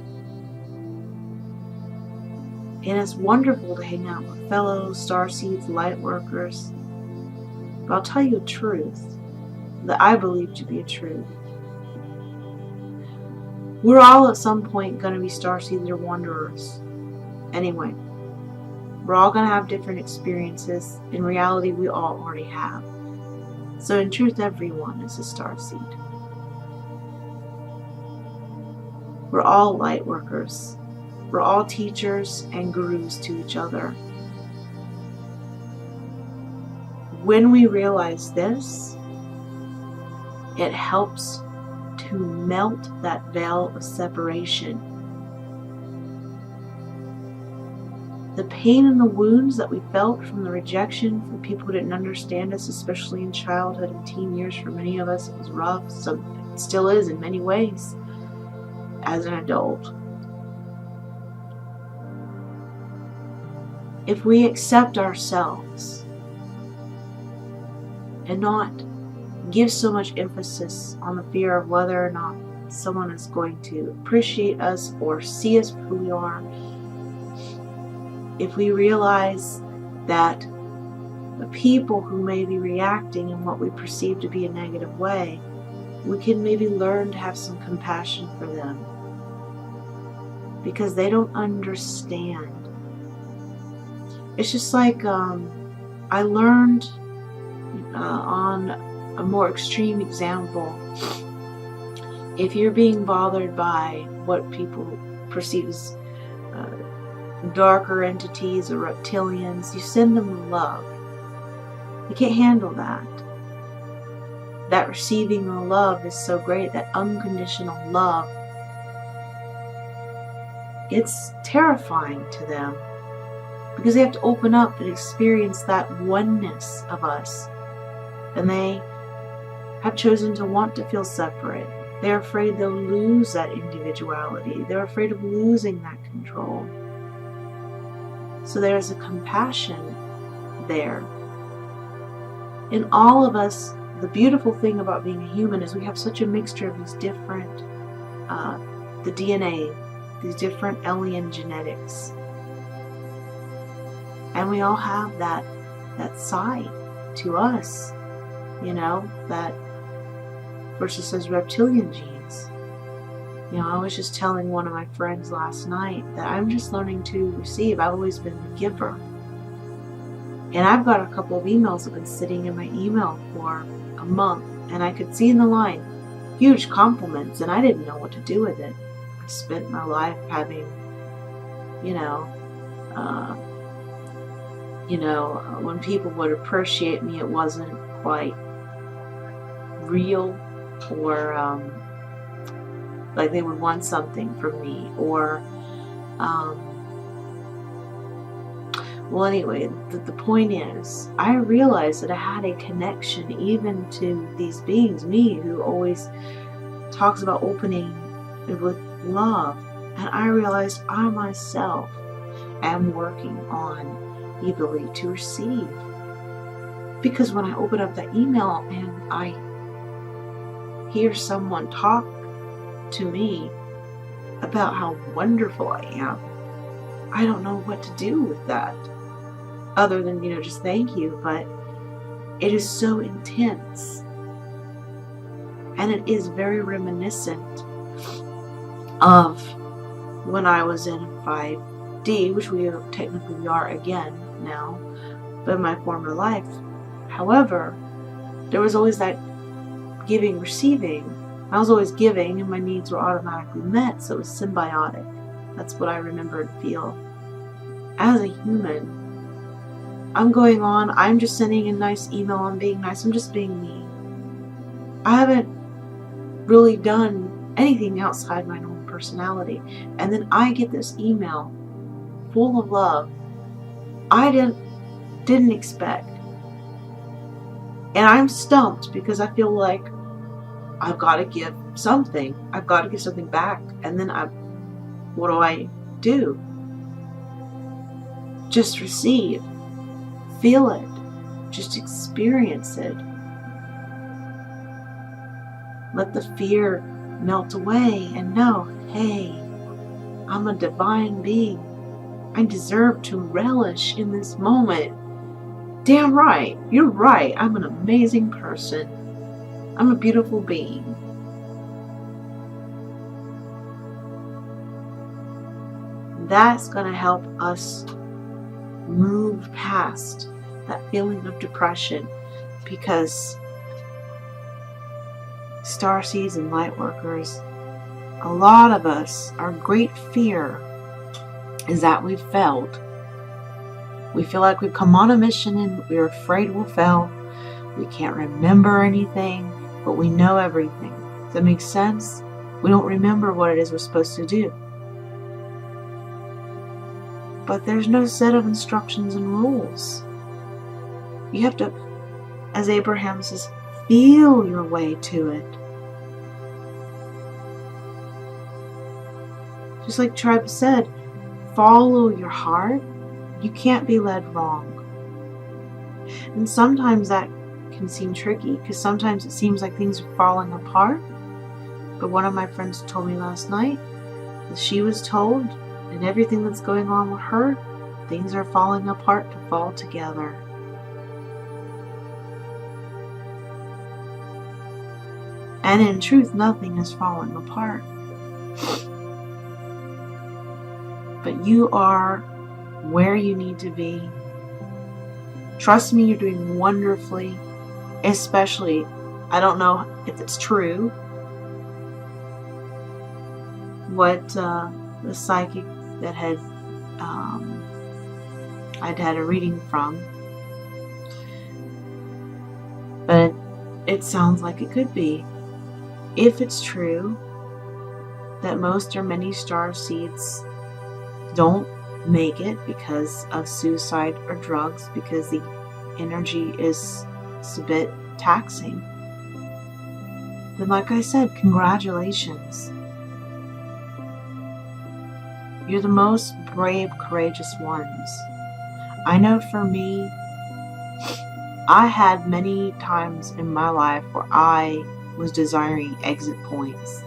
[SPEAKER 2] And it's wonderful to hang out with fellow Starseeds, light workers. But I'll tell you a truth that I believe to be a truth. We're all at some point going to be Starseeds or Wanderers. Anyway, we're all going to have different experiences. In reality, we all already have. So in truth, everyone is a Starseed. We're all light workers. We're all teachers and gurus to each other. When we realize this, it helps to melt that veil of separation. The pain and the wounds that we felt from the rejection from people who didn't understand us, especially in childhood and teen years, for many of us, it was rough. So it still is in many ways as an adult. If we accept ourselves and not give so much emphasis on the fear of whether or not someone is going to appreciate us or see us for who we are, if we realize that the people who may be reacting in what we perceive to be a negative way, we can maybe learn to have some compassion for them. because they don't understand. It's just like I learned on a more extreme example, if you're being bothered by what people perceive as darker entities or reptilians, you send them love. You can't handle that. That receiving the love is so great, that unconditional love. It's terrifying to them because they have to open up and experience that oneness of us. And they have chosen to want to feel separate. They're afraid they'll lose that individuality. They're afraid of losing that control. So there's a compassion there. In all of us, the beautiful thing about being a human is we have such a mixture of these different, the DNA, these different alien genetics. And we all have that side to us, you know, that versus those reptilian genes. You know, I was just telling one of my friends last night that I'm just learning to receive. I've always been the giver. And I've got a couple of emails that have been sitting in my email for a month, and I could see in the line huge compliments, and I didn't know what to do with it. I spent my life having, when people would appreciate me, it wasn't quite real, or like they would want something from me, or well, anyway, the point is, I realized that I had a connection even to these beings, me, who always talks about opening with love. And I realized I myself am working on the ability to receive. Because when I open up that email and I hear someone talk to me about how wonderful I am, I don't know what to do with that. Other than, just thank you, but it is so intense. And it is very reminiscent of when I was in 5D, which we technically are again now, but in my former life. However, there was always that giving, receiving. I was always giving, and my needs were automatically met, so it was symbiotic. That's what I remember and feel. As a human, I'm going on, I'm just sending a nice email, I'm being nice, I'm just being me. I haven't really done anything outside my normal personality. And then I get this email full of love I didn't expect. And I'm stumped because I feel like I've got to give something. I've got to give something back. And then what do I do? Just receive. Feel it. Just experience it. Let the fear melt away and know, hey, I'm a divine being. I deserve to relish in this moment. Damn right. You're right. I'm an amazing person. I'm a beautiful being. That's going to help us move past that feeling of depression, because Starseeds and Lightworkers, a lot of us, our great fear is that we've failed. We feel like we've come on a mission and we're afraid we'll fail. We can't remember anything, but we know everything. Does that make sense? We don't remember what it is we're supposed to do. But there's no set of instructions and rules. You have to, as Abraham says, feel your way to it. Just like Treb said, follow your heart. You can't be led wrong. And sometimes that can seem tricky, because sometimes it seems like things are falling apart. But one of my friends told me last night that she was told, and everything that's going on with her, things are falling apart to fall together. And in truth, nothing is falling apart. But you are where you need to be. Trust me, you're doing wonderfully. Especially, I don't know if it's true, what the psychic that I'd had a reading from, but it sounds like it could be. If it's true that most or many starseeds don't make it because of suicide or drugs, because the energy is a bit taxing, then like I said, congratulations. You're the most brave, courageous ones. I know for me, I had many times in my life where I was desiring exit points.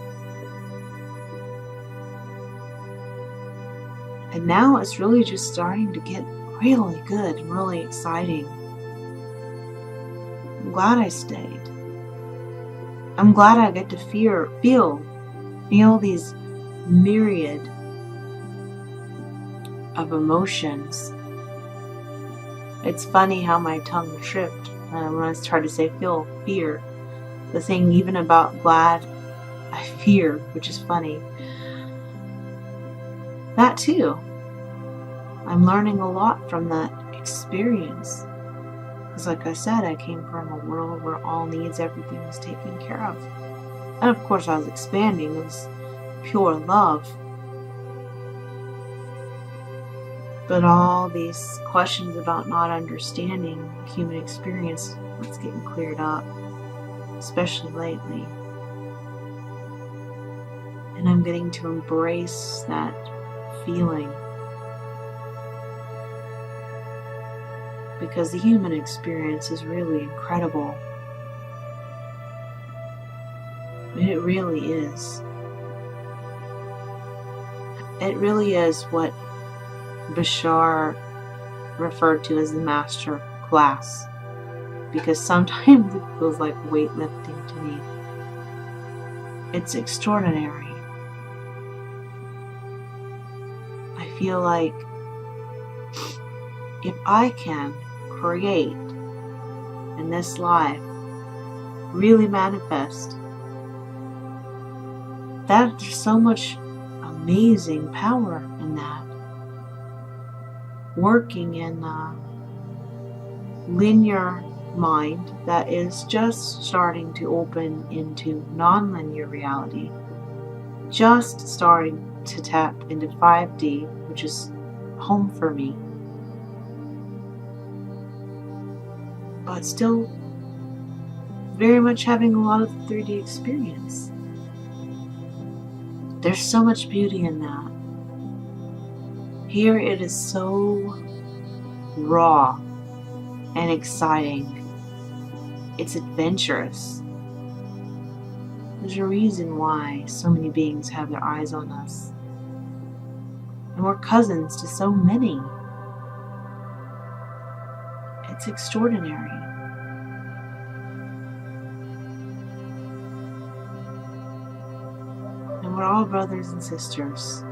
[SPEAKER 2] And now it's really just starting to get really good and really exciting. I'm glad I stayed. I'm glad I get to feel these myriad of emotions. It's funny how my tongue tripped when I tried to say feel fear. The thing even about glad, I fear, which is funny. That too. I'm learning a lot from that experience. Because like I said, I came from a world where all needs, everything was taken care of. And of course I was expanding. It was pure love. But all these questions about not understanding human experience, it's getting cleared up. Especially lately. And I'm getting to embrace that feeling. Because the human experience is really incredible. It really is. It really is what Bashar referred to as the master class. Because sometimes it feels like weightlifting to me. It's extraordinary. I feel like if I can create in this life, really manifest, that there's so much amazing power in that. Working in a linear mind that is just starting to open into non-linear reality, just starting to tap into 5D, which is home for me, but still very much having a lot of 3D experience. There's so much beauty in that. Here it is so raw and exciting. It's adventurous. There's a reason why so many beings have their eyes on us. And we're cousins to so many. It's extraordinary. And we're all brothers and sisters.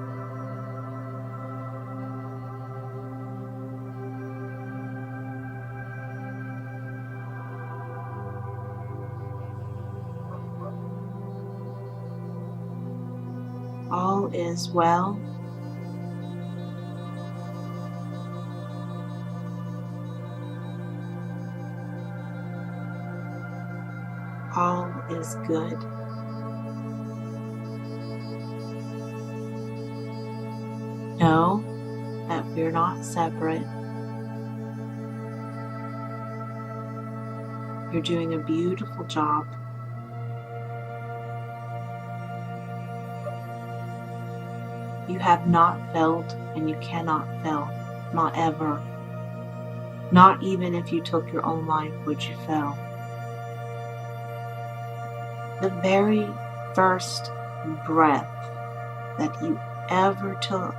[SPEAKER 2] All is well. All is good. Know that we're not separate. You're doing a beautiful job. You have not failed, and you cannot fail. Not ever. Not even if you took your own life would you fail. The very first breath that you ever took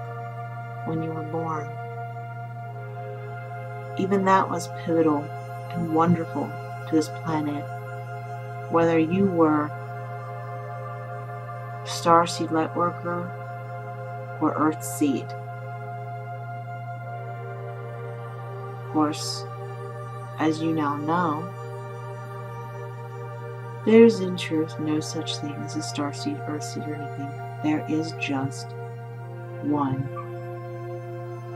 [SPEAKER 2] when you were born, even that was pivotal and wonderful to this planet. Whether you were Starseed Lightworker or Earthseed, course, as you now know, there's in truth no such thing as a starseed, earthseed, or anything. There is just one.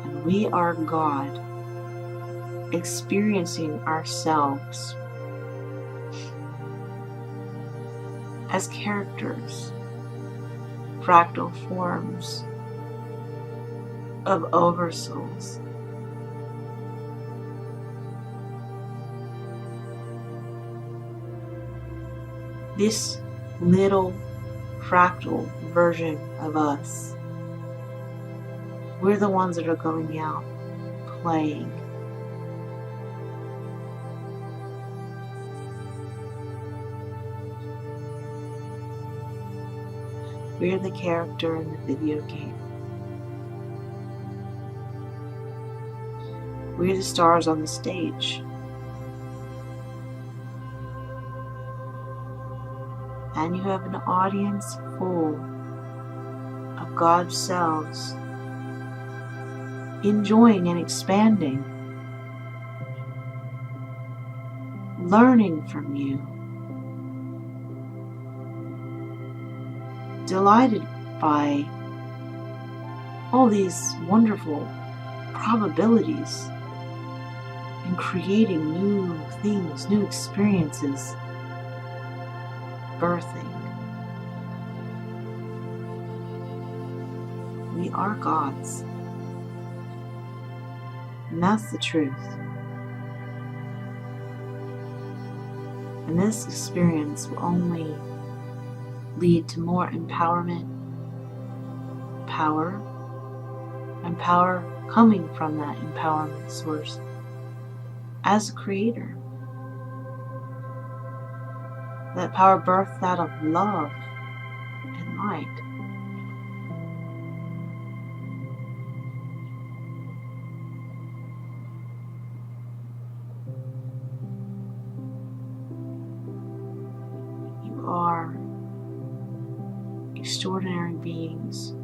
[SPEAKER 2] And we are God, experiencing ourselves as characters, fractal forms of oversouls. This little fractal version of us, we're the ones that are going out playing. We're the character in the video game. We're the stars on the stage. And you have an audience full of God's selves enjoying and expanding, learning from you, delighted by all these wonderful probabilities and creating new things, new experiences, birthing. We are gods. And that's the truth. And this experience will only lead to more empowerment, power, and power coming from that empowerment source as a creator. That power birthed out of love and light. You are extraordinary beings.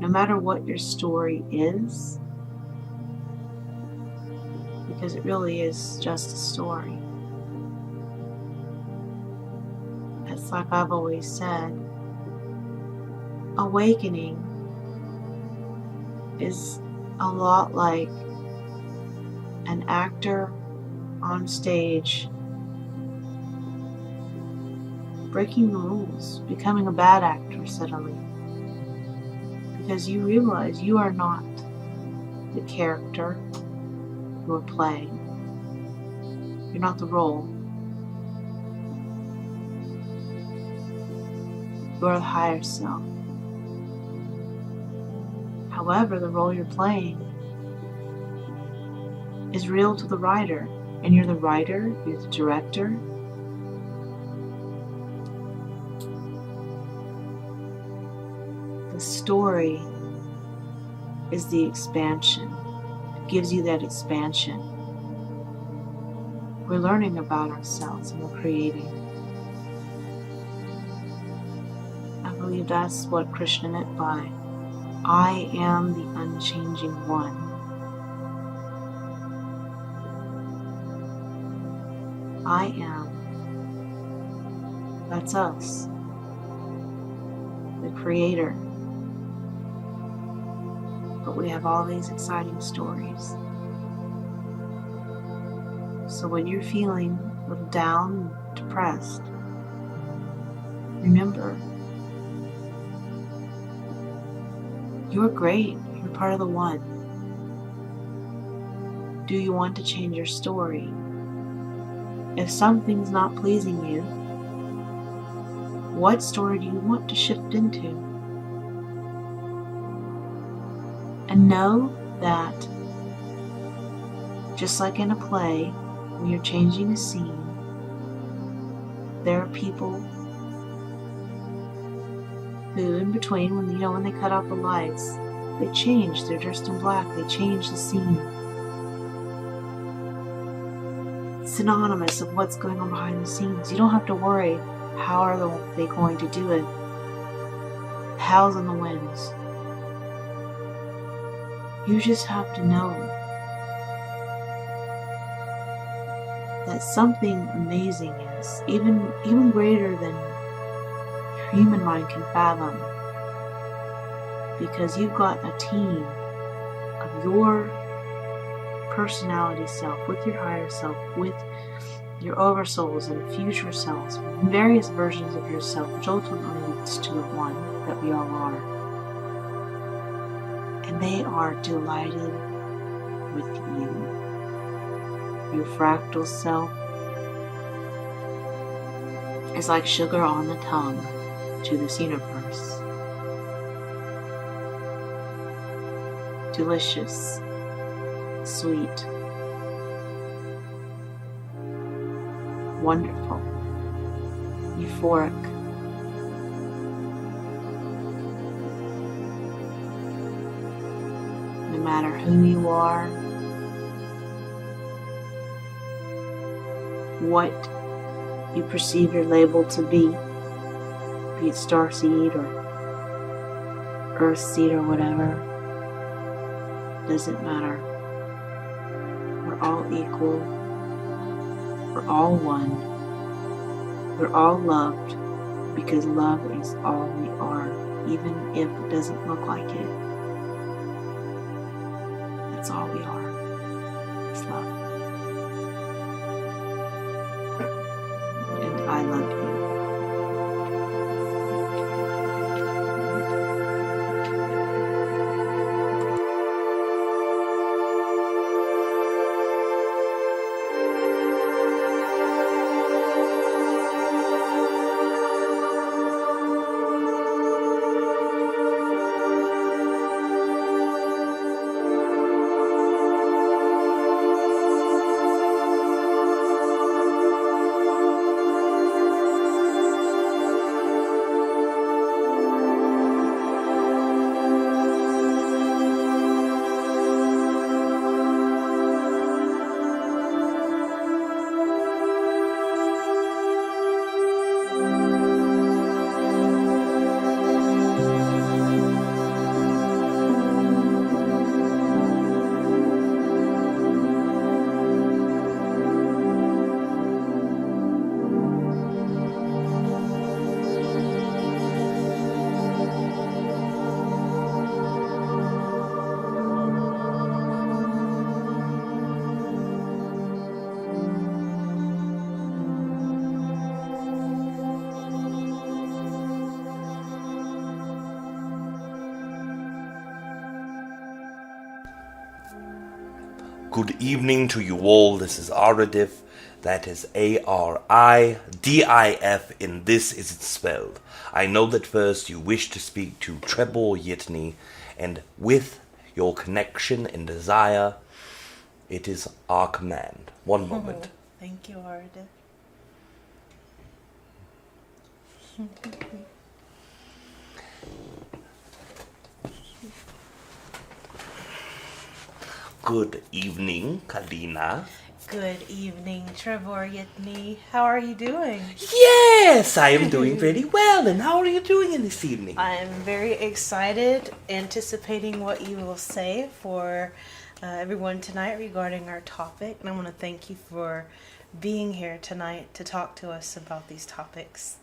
[SPEAKER 2] No matter what your story is, because it really is just a story. It's like I've always said, awakening is a lot like an actor on stage breaking the rules, becoming a bad actor suddenly, because you realize you are not the character you are playing. You're not the role. You are the higher self. However, the role you're playing is real to the writer, and you're the writer, you're the director. The story is the expansion. It gives you that expansion. We're learning about ourselves and we're creating. I believe that's what Krishna meant by I am the unchanging one. I am. That's us. The creator. But we have all these exciting stories. So when you're feeling a little down, depressed, remember, you're great. You're part of the one. Do you want to change your story? If something's not pleasing you, what story do you want to shift into? And know that just like in a play, when you're changing a scene, there are people who in between, when they cut off the lights, they change, they're dressed in black, they change the scene. Synonymous of what's going on behind the scenes. You don't have to worry, how are they going to do it? How's on the winds? You just have to know that something amazing is, even greater than your human mind can fathom. Because you've got a team of your personality self, with your higher self, with your oversouls and future selves, various versions of yourself, which ultimately leads to the one that we all are. And they are delighted with you. Your fractal self is like sugar on the tongue to this universe. Delicious, sweet, wonderful, euphoric. No matter who you are, what you perceive your label to be it Starseed or Earthseed or whatever, doesn't matter. We're all equal. We're all one. We're all loved because love is all we are, even if it doesn't look like it. That's all we are. It's love. And I love you.
[SPEAKER 1] Good evening to you all. This is Aridif. That is Aridif, and this is it spelled. I know that first you wish to speak to Treb Bor Yit NE, and with your connection and desire, it is our command. One moment.
[SPEAKER 2] Thank you, Aridif.
[SPEAKER 1] Good evening, Kalina.
[SPEAKER 2] Good evening, Treb Bor Yit NE. How are you doing?
[SPEAKER 1] Yes, I am doing very well. And how are you doing in this evening?
[SPEAKER 2] I am very excited, anticipating what you will say for everyone tonight regarding our topic. And I want to thank you for being here tonight to talk to us about these topics.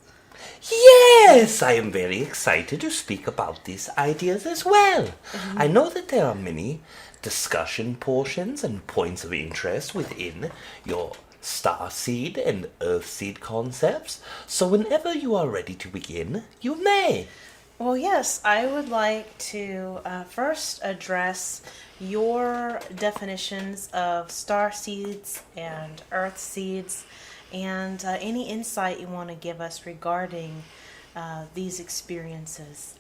[SPEAKER 1] Yes, I am very excited to speak about these ideas as well. I know that there are many discussion portions and points of interest within your Starseed and Earthseed concepts, so whenever you are ready to begin, you may.
[SPEAKER 2] Well, yes, I would like to first address your definitions of Starseeds and Earthseeds and any insight you want to give us regarding these experiences.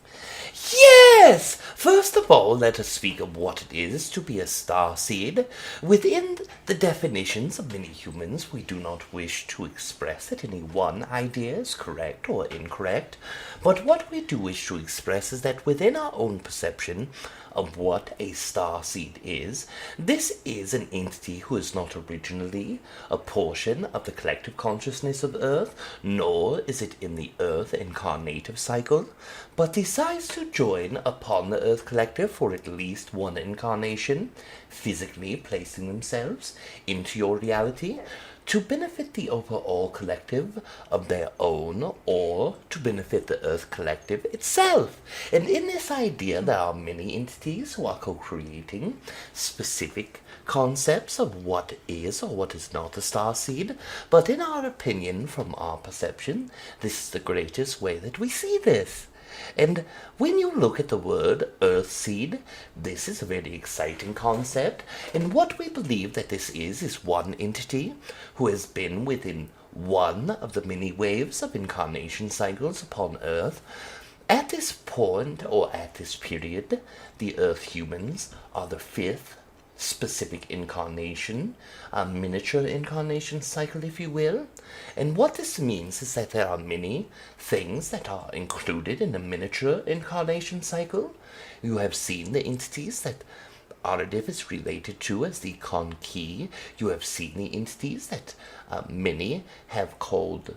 [SPEAKER 1] Yes! First of all, let us speak of what it is to be a starseed. Within the definitions of many humans, we do not wish to express that any one idea is correct or incorrect, but what we do wish to express is that within our own perception of what a starseed is, this is an entity who is not originally a portion of the collective consciousness of Earth, nor is it in the Earth incarnative cycle, but decides to join upon the Earth Collective for at least one incarnation, physically placing themselves into your reality
[SPEAKER 3] to benefit the overall collective of their own, or to benefit the Earth collective itself. And in this idea, there are many entities who are co-creating specific concepts of what is or what is not a starseed, but in our opinion, from our perception, this is the greatest way that we see this. And when you look at the word Earthseed, this is a very exciting concept, and what we believe that this is one entity who has been within one of the many waves of incarnation cycles upon Earth. At this point, or at this period, the Earth humans are the fifth specific incarnation, a miniature incarnation cycle, if you will. And what this means is that there are many things that are included in a miniature incarnation cycle. You have seen the entities that Aridif is related to as the Khen. You have seen the entities that many have called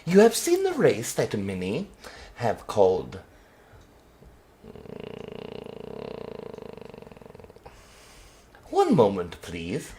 [SPEAKER 3] You have seen the race that many have called One moment, please.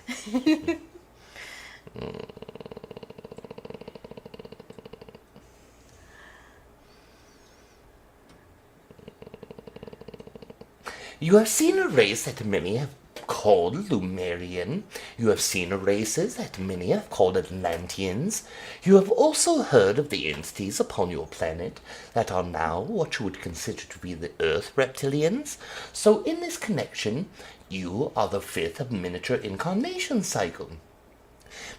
[SPEAKER 3] You have seen a race that many have called Lumerian. You have seen races that many have called Atlanteans. You have also heard of the entities upon your planet that are now what you would consider to be the Earth Reptilians. So in this connection, you are the fifth of miniature incarnation cycle.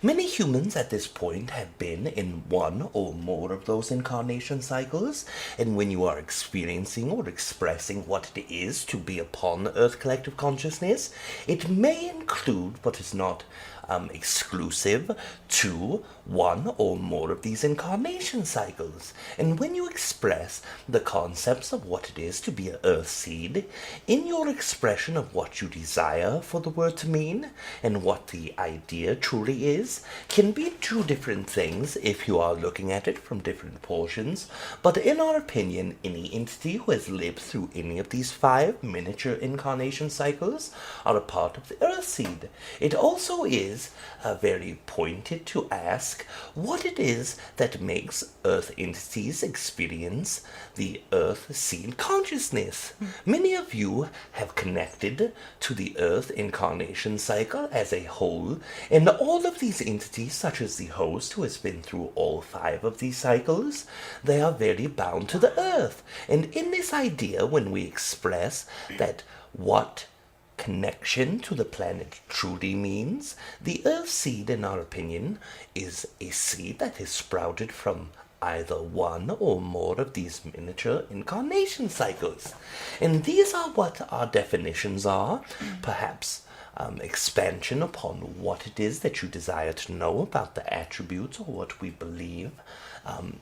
[SPEAKER 3] Many humans at this point have been in one or more of those incarnation cycles, and when you are experiencing or expressing what it is to be upon Earth Collective Consciousness, it may include but is not exclusive to one or more of these incarnation cycles. And when you express the concepts of what it is to be an Earthseed, in your expression of what you desire for the word to mean, and what the idea truly is, can be two different things if you are looking at it from different portions. But in our opinion, any entity who has lived through any of these 5 miniature incarnation cycles are a part of the Earthseed. It also is very pointed to ask what it is that makes Earth entities experience the Earthseed consciousness. Many of you have connected to the Earth incarnation cycle as a whole, and all of these entities, such as the host who has been through all 5 of these cycles, they are very bound to the Earth. And in this idea, when we express that what connection to the planet truly means, the Earthseed, in our opinion, is a seed that is sprouted from either one or more of these miniature incarnation cycles. And these are what our definitions are, perhaps expansion upon what it is that you desire to know about the attributes or what we believe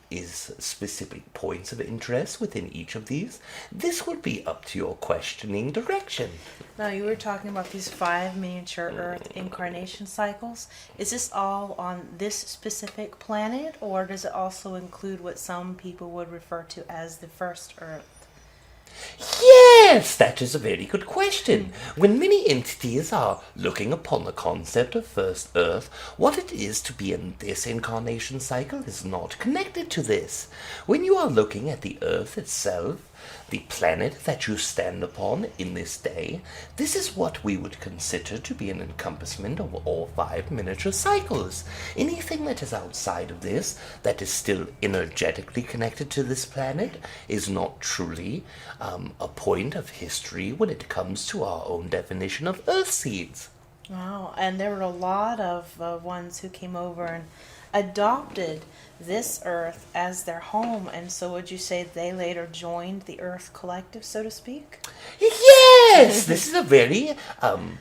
[SPEAKER 3] is specific points of interest within each of these. This would be up to your questioning direction.
[SPEAKER 2] Now, you were talking about these 5 miniature Earth incarnation cycles. Is this all on this specific planet, or does it also include what some people would refer to as the first Earth?
[SPEAKER 3] Yes, that is a very good question. When many entities are looking upon the concept of first Earth, what it is to be in this incarnation cycle is not connected to this. When you are looking at the Earth itself, the planet that you stand upon in this day, this is what we would consider to be an encompassment of all 5 miniature cycles. Anything that is outside of this, that is still energetically connected to this planet, is not truly a point of history when it comes to our own definition of Earthseeds.
[SPEAKER 2] Wow, and there were a lot of ones who came over and adopted this Earth as their home, and so would you say they later joined the Earth Collective, so to speak?
[SPEAKER 3] Yes, this is a very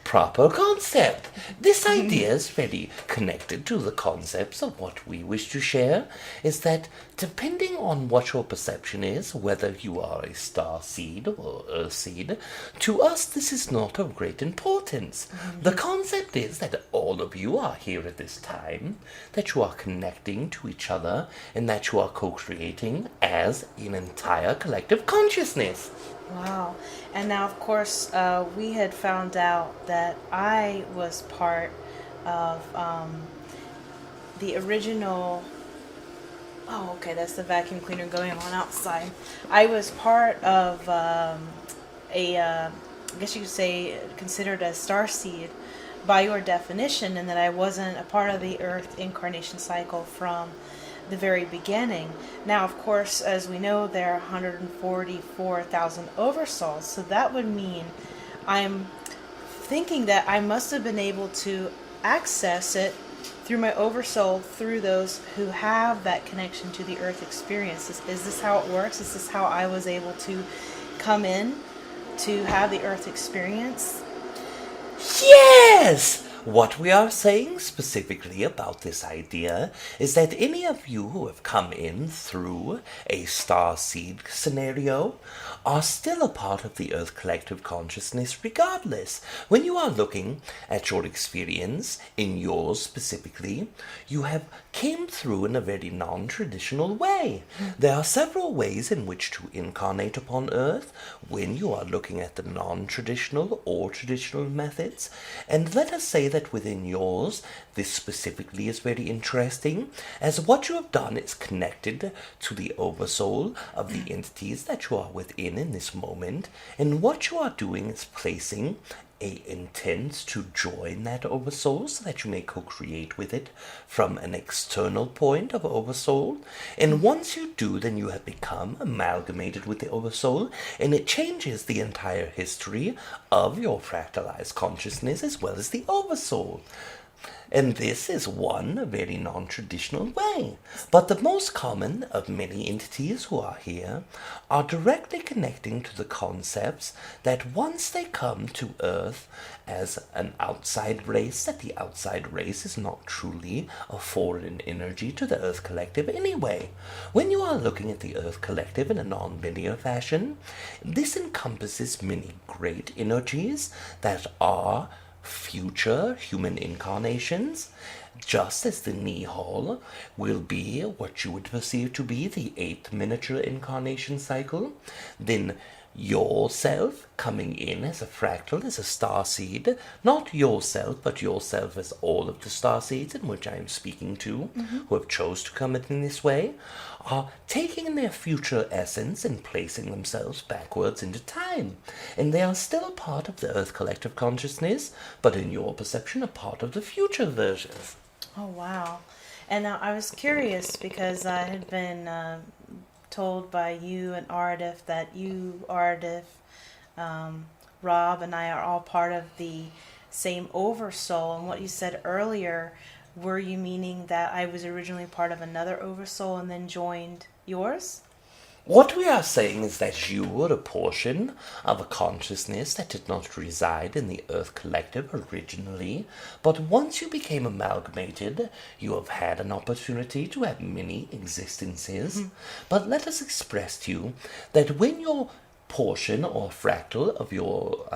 [SPEAKER 3] proper concept. This idea is very connected to the concepts of what we wish to share, is that depending on what your perception is, whether you are a star seed or earth seed, to us this is not of great importance. The concept is that all of you are here at this time, that you are connecting to each other, and that you are co-creating as an entire collective consciousness.
[SPEAKER 2] Wow. And now, of course, we had found out that I was part of the original... Oh, okay, that's the vacuum cleaner going on outside. I was part of I guess you could say, considered a starseed by your definition, and that I wasn't a part of the Earth incarnation cycle from the very beginning. Now, of course, as we know, there are 144,000 oversouls, so that would mean I'm thinking that I must have been able to access it through my oversoul, through those who have that connection to the Earth experience. Is this how it works? Is this how I was able to come in to have the Earth experience?
[SPEAKER 3] Yes! What we are saying specifically about this idea is that any of you who have come in through a starseed scenario are still a part of the Earth collective consciousness regardless. When you are looking at your experience, in yours specifically, you have came through in a very non-traditional way. There are several ways in which to incarnate upon Earth when you are looking at the non-traditional or traditional methods, and let us say that within yours, this specifically is very interesting, as what you have done is connected to the oversoul of the entities that you are within in this moment, and what you are doing is placing a intent to join that oversoul so that you may co-create with it from an external point of oversoul. And once you do, then you have become amalgamated with the oversoul, and it changes the entire history of your fractalized consciousness as well as the oversoul. And this is one very non-traditional way. But the most common of many entities who are here are directly connecting to the concepts that once they come to Earth as an outside race, that the outside race is not truly a foreign energy to the Earth Collective anyway. When you are looking at the Earth Collective in a non-linear fashion, this encompasses many great energies that are future human incarnations, just as the Nihal will be what you would perceive to be the 8th miniature incarnation cycle, then yourself coming in as a fractal, as a starseed, not yourself, but yourself as all of the starseeds in which I am speaking to, who have chose to come in this way, are taking their future essence and placing themselves backwards into time. And they are still a part of the Earth collective consciousness, but in your perception, a part of the future version.
[SPEAKER 2] Oh, wow. And now I was curious because I had been told by you and Aridif that you, Aridif, Rob, and I are all part of the same oversoul. And what you said earlier, were you meaning that I was originally part of another oversoul and then joined yours?
[SPEAKER 3] What we are saying is that you were a portion of a consciousness that did not reside in the Earth Collective originally, but once you became amalgamated, you have had an opportunity to have many existences. But let us express to you that when your portion or fractal of your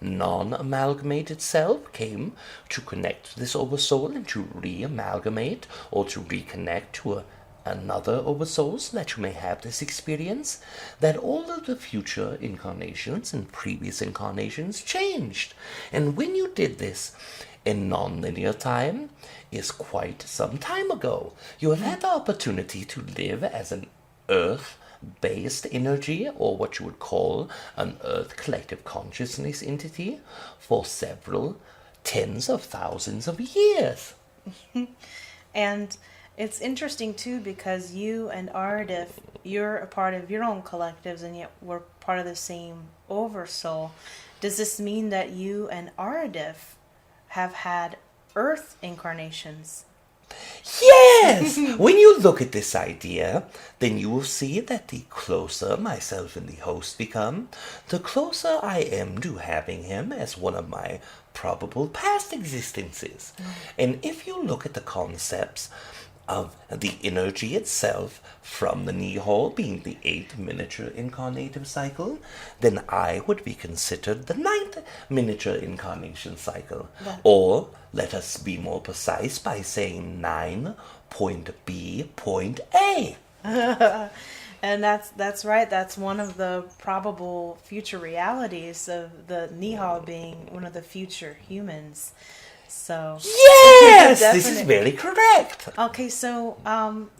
[SPEAKER 3] non-amalgamated self came to connect to this oversoul and to re-amalgamate or to reconnect to another oversoul so that you may have this experience, that all of the future incarnations and previous incarnations changed. And when you did this in non-linear time is quite some time ago. You have had the opportunity to live as an Earth-based energy, or what you would call an Earth collective consciousness entity, for several tens of thousands of years.
[SPEAKER 2] And it's interesting too because you and Aridif, you're a part of your own collectives and yet we're part of the same oversoul. Does this mean that you and Aridif have had Earth incarnations?
[SPEAKER 3] Yes! When you look at this idea, then you will see that the closer myself and the host become, the closer I am to having him as one of my probable past existences. And if you look at the concepts of the energy itself from the Nihal being the 8th miniature incarnative cycle, then I would be considered the 9th miniature incarnation cycle. Or, let us be more precise by saying 9.B.A.
[SPEAKER 2] And that's right. That's one of the probable future realities of the Nihal being one of the future humans. So
[SPEAKER 3] yes, this is very correct.
[SPEAKER 2] Okay, so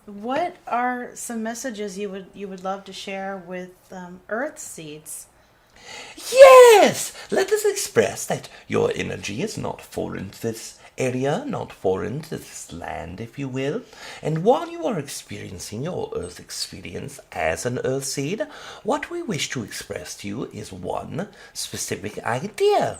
[SPEAKER 2] what are some messages you would love to share with Earthseeds?
[SPEAKER 3] Yes, let us express that your energy is not foreign to this area, not foreign to this land, if you will. And while you are experiencing your Earth experience as an Earthseed, what we wish to express to you is one specific idea.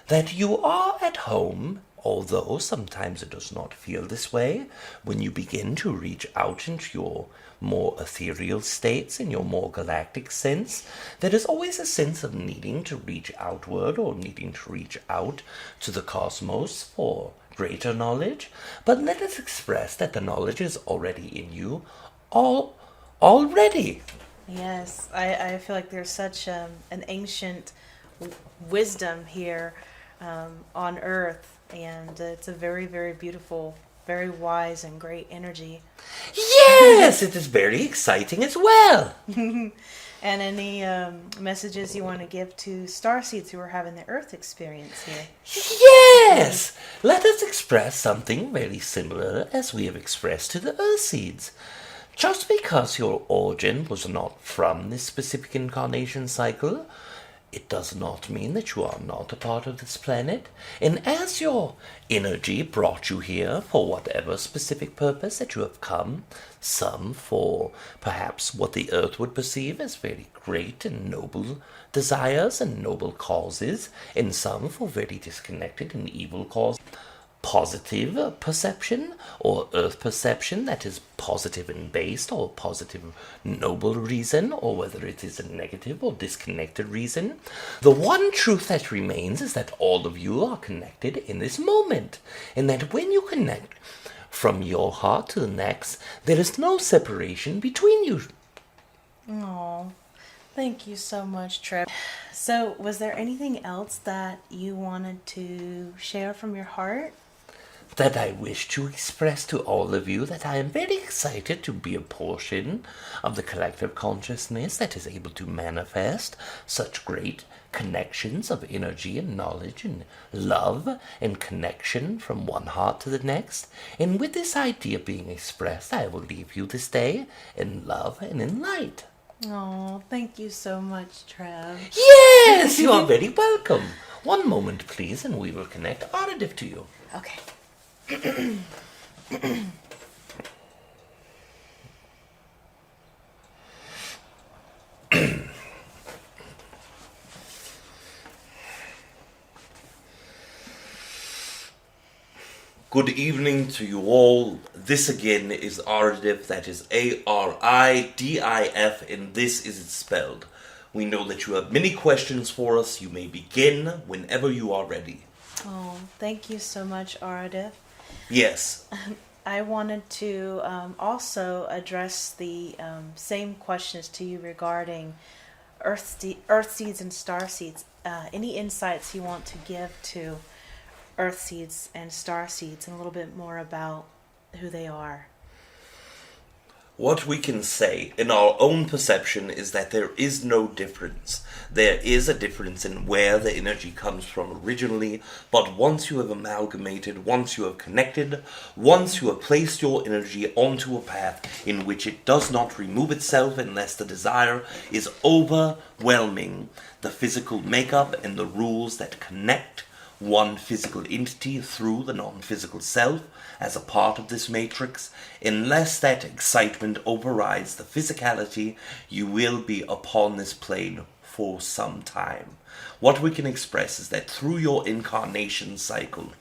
[SPEAKER 3] That you are at home, although sometimes it does not feel this way, when you begin to reach out into your more ethereal states, in your more galactic sense, there is always a sense of needing to reach outward or needing to reach out to the cosmos for greater knowledge. But let us express that the knowledge is already in you already.
[SPEAKER 2] Yes, I feel like there's such an ancient wisdom here on Earth, and it's a very, very beautiful, very wise and great energy.
[SPEAKER 3] Yes, it is very exciting as well.
[SPEAKER 2] And any messages you want to give to Starseeds who are having the Earth experience here?
[SPEAKER 3] Yes! Let us express something very similar as we have expressed to the Earthseeds. Just because your origin was not from this specific incarnation cycle, it does not mean that you are not a part of this planet. And as your energy brought you here for whatever specific purpose that you have come, some for perhaps what the Earth would perceive as very great and noble desires and noble causes, and some for very disconnected and evil causes. Positive perception or Earth perception that is positive and based, or positive noble reason, or whether it is a negative or disconnected reason. The one truth that remains is that all of you are connected in this moment, and that when you connect from your heart to the next, there is no separation between you.
[SPEAKER 2] Oh, thank you so much, Treb. So, was there anything else that you wanted to share from your heart?
[SPEAKER 3] That I wish to express to all of you that I am very excited to be a portion of the collective consciousness that is able to manifest such great connections of energy and knowledge and love and connection from one heart to the next. And with this idea being expressed, I will leave you this day in love and in light.
[SPEAKER 2] Oh, thank you so much, Treb.
[SPEAKER 3] Yes, you are very welcome. One moment, please, and we will connect Aridif to you.
[SPEAKER 2] Okay.
[SPEAKER 1] Good evening to you all. This again is Aridif, that is Aridif, and this is it spelled. We know that you have many questions for us. You may begin whenever you are ready.
[SPEAKER 2] Oh, thank you so much, Aridif.
[SPEAKER 1] Yes.
[SPEAKER 2] I wanted to also address the same questions to you regarding Earthseeds and Starseeds. Any insights you want to give to Earthseeds and Starseeds, and a little bit more about who they are?
[SPEAKER 1] What we can say in our own perception is that there is no difference. There is a difference in where the energy comes from originally, but once you have amalgamated, once you have connected, once you have placed your energy onto a path in which it does not remove itself unless the desire is overwhelming, the physical makeup and the rules that connect one physical entity through the non-physical self as a part of this matrix, unless that excitement overrides the physicality, you will be upon this plane for some time. What we can express is that through your incarnation cycle,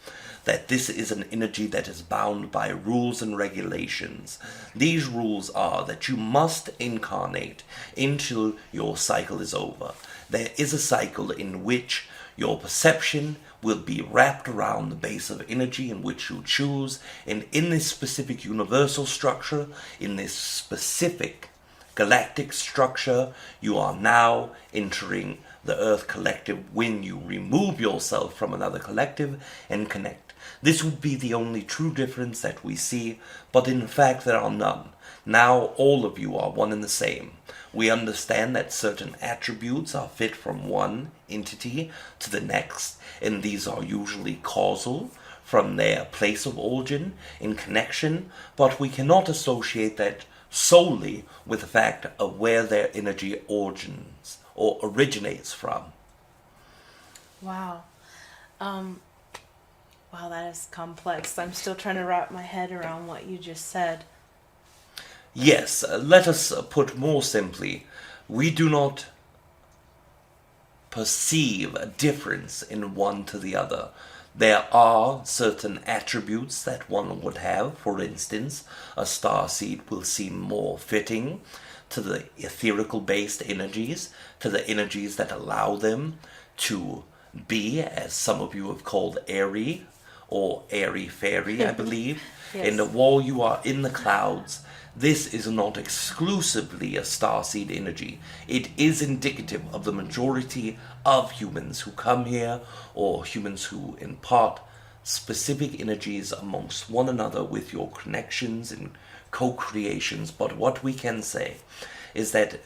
[SPEAKER 3] that this is an energy that is bound by rules and regulations. These rules are that you must incarnate until your cycle is over. There is a cycle in which your perception will be wrapped around the base of energy in which you choose, and in this specific universal structure, in this specific galactic structure, you are now entering the Earth collective when you remove yourself from another collective and connect. This would be the only true difference that we see, but in fact there are none. Now all of you are one and the same. We understand that certain attributes are fit from one entity to the next, and these are usually causal from their place of origin in connection, but we cannot associate that solely with the fact of where their energy origins or originates from.
[SPEAKER 2] Wow. Wow, that is complex. I'm still trying to wrap my head around what you just said.
[SPEAKER 3] Yes, let us put more simply, we do not perceive a difference in one to the other. There are certain attributes that one would have. For instance, a starseed will seem more fitting to the etherical-based energies, to the energies that allow them to be, as some of you have called, airy, or airy-fairy, I believe.
[SPEAKER 2] Yes.
[SPEAKER 3] And while you are in the clouds, this is not exclusively a starseed energy. It is indicative of the majority of humans who come here, or humans who impart specific energies amongst one another with your connections and co-creations. But what we can say is that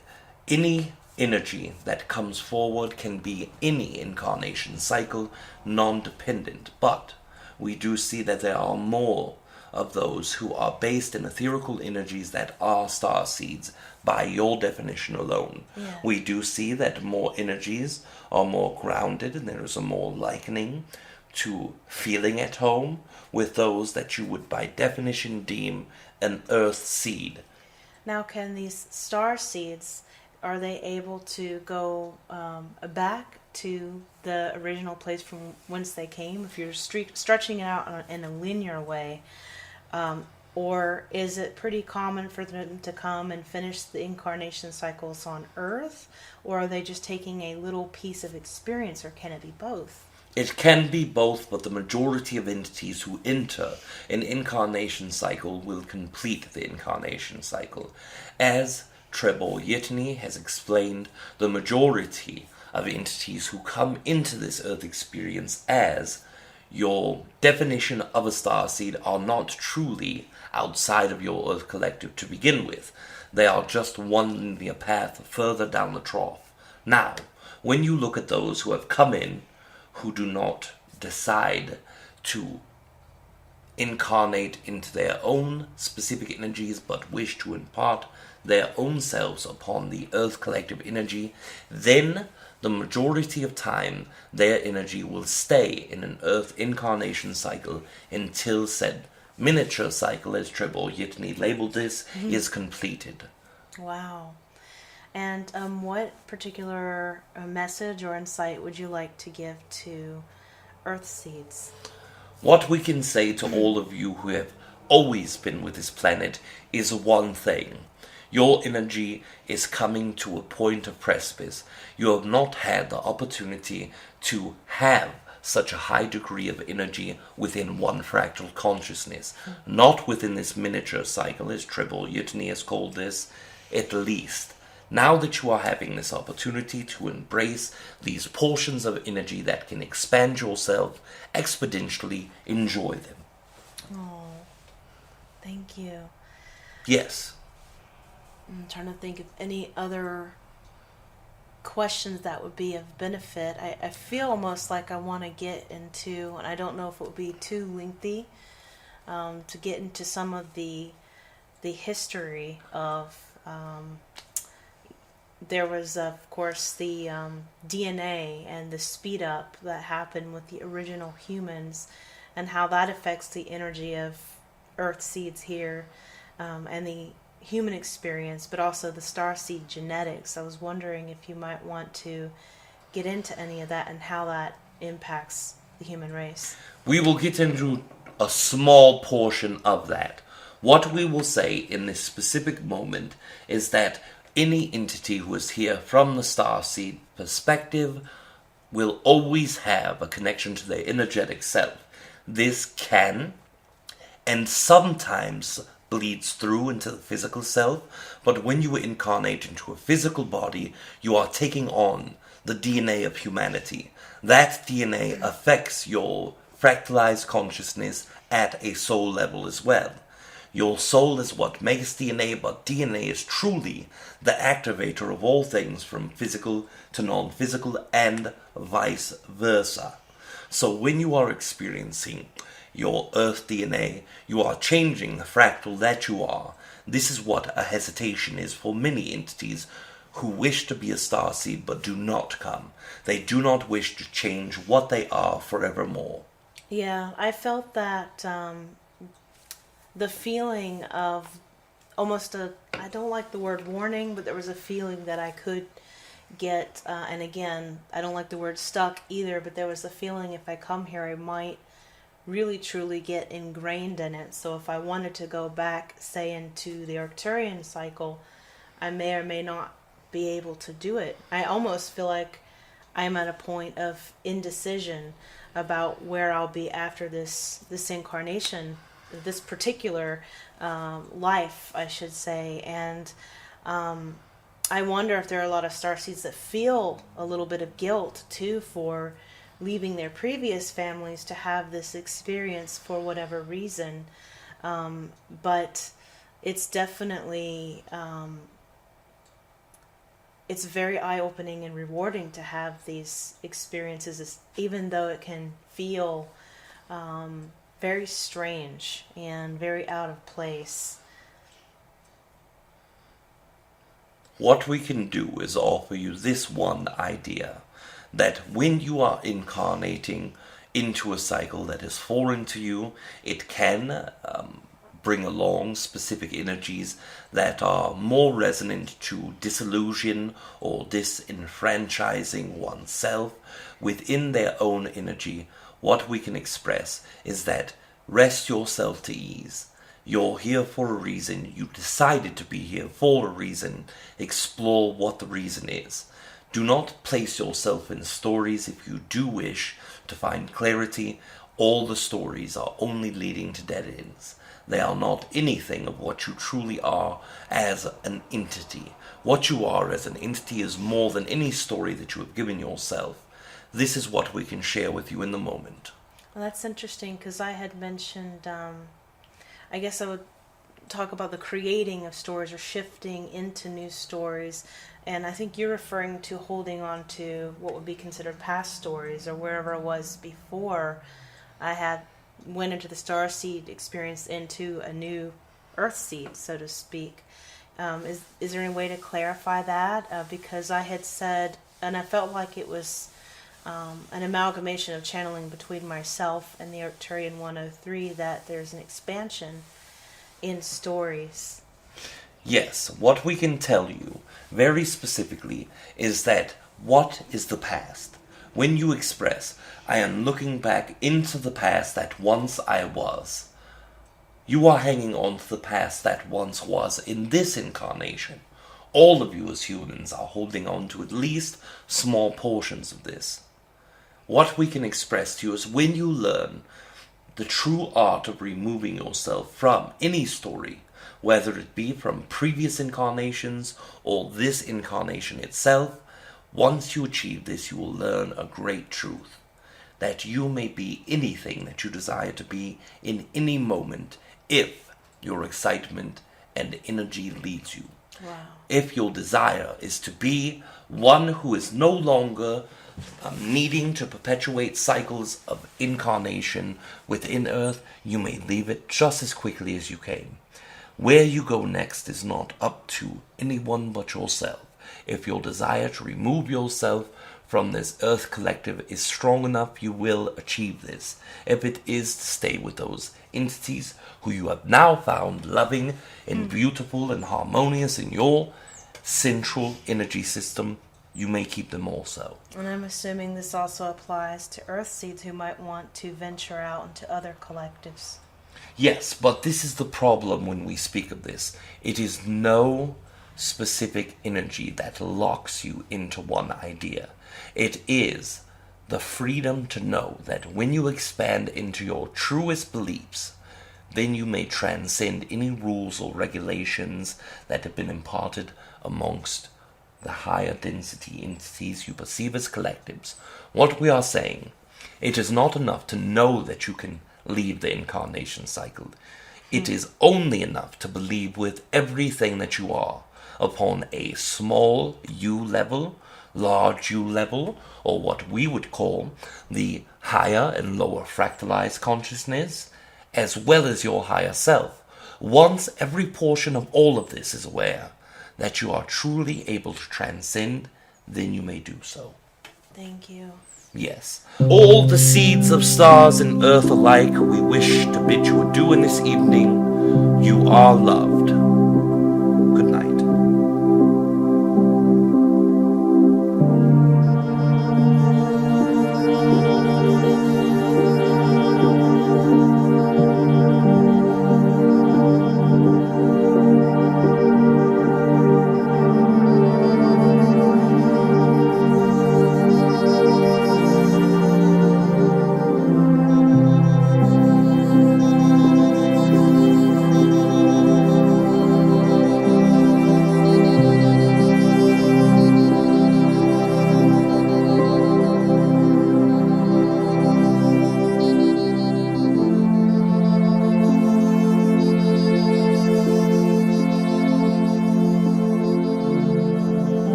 [SPEAKER 3] any energy that comes forward can be any incarnation cycle, non-dependent. But we do see that there are more of those who are based in etherical energies that are starseeds by your definition alone.
[SPEAKER 2] Yeah.
[SPEAKER 3] We do see that more energies are more grounded, and there is a more likening to feeling at home with those that you would by definition deem an earth seed.
[SPEAKER 2] Now, can these star seeds, are they able to go back to the original place from whence they came, if you're stretching it out in a linear way? Or is it pretty common for them to come and finish the incarnation cycles on Earth? Or are they just taking a little piece of experience, or can it be both?
[SPEAKER 3] It can be both, but the majority of entities who enter an incarnation cycle will complete the incarnation cycle. As Treb Bor Yit NE has explained, the majority of entities who come into this Earth experience as your definition of a starseed are not truly outside of your Earth collective to begin with. They are just wandering a path further down the trough. Now, when you look at those who have come in, who do not decide to incarnate into their own specific energies, but wish to impart their own selves upon the Earth collective energy, then the majority of time their energy will stay in an Earth incarnation cycle until said miniature cycle, as Treb Bor Yit NE labeled this, is completed.
[SPEAKER 2] Wow. And what particular message or insight would you like to give to Earthseeds?
[SPEAKER 3] What we can say to all of you who have always been with this planet is one thing. Your energy is coming to a point of precipice. You have not had the opportunity to have such a high degree of energy within one fractal consciousness. Not within this miniature cycle, as Treb Bor Yit NE has called this, at least. Now that you are having this opportunity to embrace these portions of energy that can expand yourself exponentially, enjoy them.
[SPEAKER 2] Oh, thank you.
[SPEAKER 3] Yes.
[SPEAKER 2] I'm trying to think of any other questions that would be of benefit. I feel almost like I want to get into, and I don't know if it would be too lengthy, to get into some of the history of... there was, of course, the DNA and the speed up that happened with the original humans, and how that affects the energy of Earthseeds here, and the human experience, but also the starseed genetics. I was wondering if you might want to get into any of that and how that impacts the human race.
[SPEAKER 1] We will get into a small portion of that. What we will say in this specific moment is that any entity who is here from the starseed perspective will always have a connection to their energetic self. This can and sometimes bleeds through into the physical self, but when you incarnate into a physical body, you are taking on the DNA of humanity. That DNA affects your fractalized consciousness at a soul level as well. Your soul is what makes DNA, but DNA is truly the activator of all things from physical to non-physical and vice versa. So when you are experiencing your Earth DNA, you are changing the fractal that you are. This is what a hesitation is for many entities who wish to be a starseed but do not come. They do not wish to change what they are forevermore.
[SPEAKER 2] Yeah, I felt that the feeling of almost I don't like the word warning, but there was a feeling that I could get, and again, I don't like the word stuck either, but there was a feeling if I come here, I might really truly get ingrained in it. So if I wanted to go back, say, into the Arcturian cycle, I may or may not be able to do it. I almost feel like I'm at a point of indecision about where I'll be after this incarnation, this particular life, I should say. And I wonder if there are a lot of starseeds that feel a little bit of guilt too for leaving their previous families to have this experience for whatever reason. But it's definitely it's very eye-opening and rewarding to have these experiences, even though it can feel very strange and very out of place.
[SPEAKER 1] What we can do is offer you this one idea, that when you are incarnating into a cycle that is foreign to you, it can bring along specific energies that are more resonant to disillusion or disenfranchising oneself within their own energy. What we can express is that rest yourself to ease. You're here for a reason. You decided to be here for a reason. Explore what the reason is. Do not place yourself in stories if you do wish to find clarity. All the stories are only leading to dead ends. They are not anything of what you truly are as an entity. What you are as an entity is more than any story that you have given yourself. This is what we can share with you in the moment.
[SPEAKER 2] Well, that's interesting, because I had mentioned, I guess I would talk about the creating of stories or shifting into new stories. And I think you're referring to holding on to what would be considered past stories, or wherever I was before I had went into the Starseed experience into a new Earthseed, so to speak. Is there any way to clarify that? Because I had said, and I felt like it was an amalgamation of channeling between myself and the Arcturian 103, that there's an expansion in stories.
[SPEAKER 1] Yes, what we can tell you very specifically is that what is the past? When you express, I am looking back into the past that once I was, you are hanging on to the past that once was in this incarnation. All of you as humans are holding on to at least small portions of this. What we can express to you is when you learn the true art of removing yourself from any story, whether it be from previous incarnations or this incarnation itself, once you achieve this, you will learn a great truth, that you may be anything that you desire to be in any moment, if your excitement and energy leads you.
[SPEAKER 2] Wow.
[SPEAKER 1] If your desire is to be one who is no longer needing to perpetuate cycles of incarnation within Earth, you may leave it just as quickly as you came. Where you go next is not up to anyone but yourself. If your desire to remove yourself from this Earth collective is strong enough, you will achieve this. If it is to stay with those entities who you have now found loving and beautiful and harmonious in your central energy system,
[SPEAKER 3] you may keep them also.
[SPEAKER 2] And I'm assuming this also applies to Earthseeds who might want to venture out into other collectives.
[SPEAKER 3] Yes, but this is the problem when we speak of this. It is no specific energy that locks you into one idea. It is the freedom to know that when you expand into your truest beliefs, then you may transcend any rules or regulations that have been imparted amongst the higher density entities you perceive as collectives. What we are saying, it is not enough to know that you can leave the incarnation cycle. It is only enough to believe with everything that you are upon a small U level, large U level, or what we would call the higher and lower fractalized consciousness, as well as your higher self. Once every portion of all of this is aware that you are truly able to transcend, then you may do so.
[SPEAKER 2] Thank you.
[SPEAKER 3] Yes. All the seeds of stars and earth alike, we wish to bid you adieu in this evening. You are loved. Good night.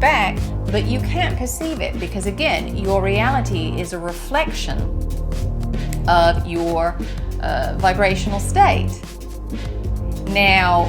[SPEAKER 4] Fact, but you can't perceive it because, again, your reality is a reflection of your vibrational state. Now,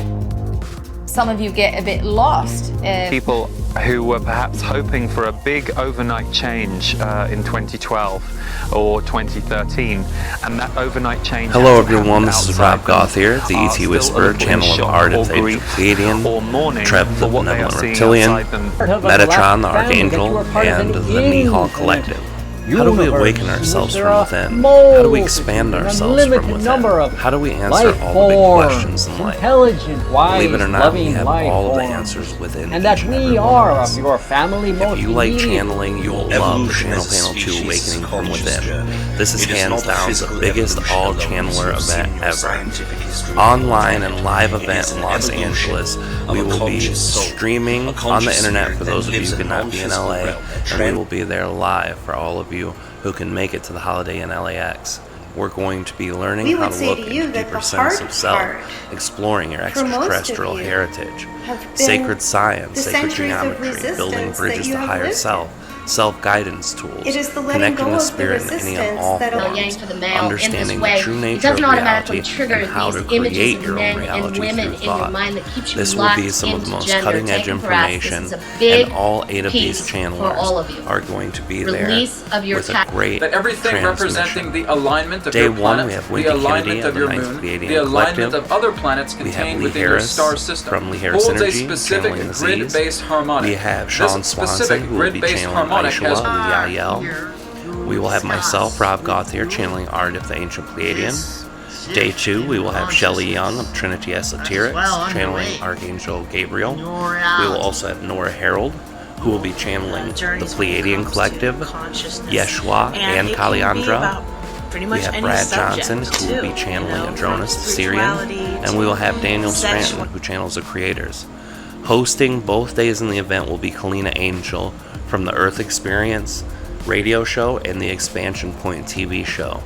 [SPEAKER 4] some of you get a bit lost.
[SPEAKER 5] People who were perhaps hoping for a big overnight change in 2012 or 2013, and that overnight change.
[SPEAKER 1] Hello everyone, this is Rob Gauthier, the ET Whisperer, channeling Aridif, the Pleaidian, Treb, the Benevolent Reptilian, Metatron, the Archangel, and the Nihal Collective. How do we awaken ourselves from within? How do we expand ourselves from within? How do we answer all the big questions in life? Believe it or not, we have all of the answers within
[SPEAKER 6] and that
[SPEAKER 1] each and
[SPEAKER 6] we
[SPEAKER 1] every
[SPEAKER 6] are
[SPEAKER 1] one of us.
[SPEAKER 6] of your family most
[SPEAKER 1] If you like
[SPEAKER 6] immediate.
[SPEAKER 1] channeling, you will love Channel Panel 2 Awakening from Within. This is hands down the biggest all-channeler event ever. Online and live event in Los Angeles. We will be streaming on the internet for those of you who cannot be in LA, and we will be there live for all of you who can make it to the holiday in LAX. We're going to be learning how to look into deeper sense of self, exploring your extraterrestrial heritage, sacred science, sacred geometry, building bridges to higher self, self-guidance tools, connecting the spirit in any and all forms, understanding the true nature of reality, and how to create your own reality through thought. This will be some of the most cutting-edge information, and all 8 of these channelers are going to be there with a great
[SPEAKER 7] that everything representing the alignment of
[SPEAKER 1] Day
[SPEAKER 7] your
[SPEAKER 1] 1,
[SPEAKER 7] planet,
[SPEAKER 1] we have Wendy
[SPEAKER 7] the alignment
[SPEAKER 1] Kennedy
[SPEAKER 7] of your moon,
[SPEAKER 1] Pleaidian
[SPEAKER 7] the alignment
[SPEAKER 1] Collective.
[SPEAKER 7] of other planets
[SPEAKER 1] We have
[SPEAKER 7] contained
[SPEAKER 1] Lee
[SPEAKER 7] within your
[SPEAKER 1] Harris
[SPEAKER 7] star system,
[SPEAKER 1] from Lee Harris
[SPEAKER 7] holds a
[SPEAKER 1] Energy,
[SPEAKER 7] specific
[SPEAKER 1] channeling the Z's.
[SPEAKER 7] grid-based harmonic.
[SPEAKER 1] We have Sean
[SPEAKER 7] This
[SPEAKER 1] Swanson,
[SPEAKER 7] specific
[SPEAKER 1] who will be
[SPEAKER 7] grid-based
[SPEAKER 1] channeling
[SPEAKER 7] harmonic has
[SPEAKER 1] Aishwa, Yael. We will have myself, Rob Gauthier, channeling Aridif, the Ancient Pleaidian. Day 2, we will have Shelley Young of Trinity Esoterics, channeling Archangel Gabriel. We will also have Nora Harold, who will be channeling the Pleaidian Collective, Yeshua, and Kaliandra. We have Brad Johnson, who will be channeling Andronis, the Syrian, and we will have Daniel Scranton, who channels the Creators. Hosting both days in the event will be Kalina Angell from the Earth Experience radio show and the Expansion Point TV show.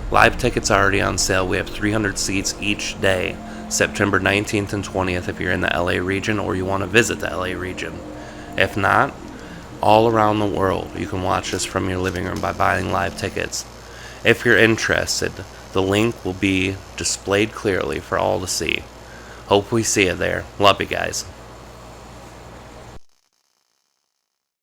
[SPEAKER 1] Live tickets are already on sale. We have 300 seats each day. September 19th and 20th if you're in the LA region or you want to visit the LA region. If not, all around the world, you can watch this from your living room by buying live tickets. If you're interested, the link will be displayed clearly for all to see. Hope we see you there. Love you guys.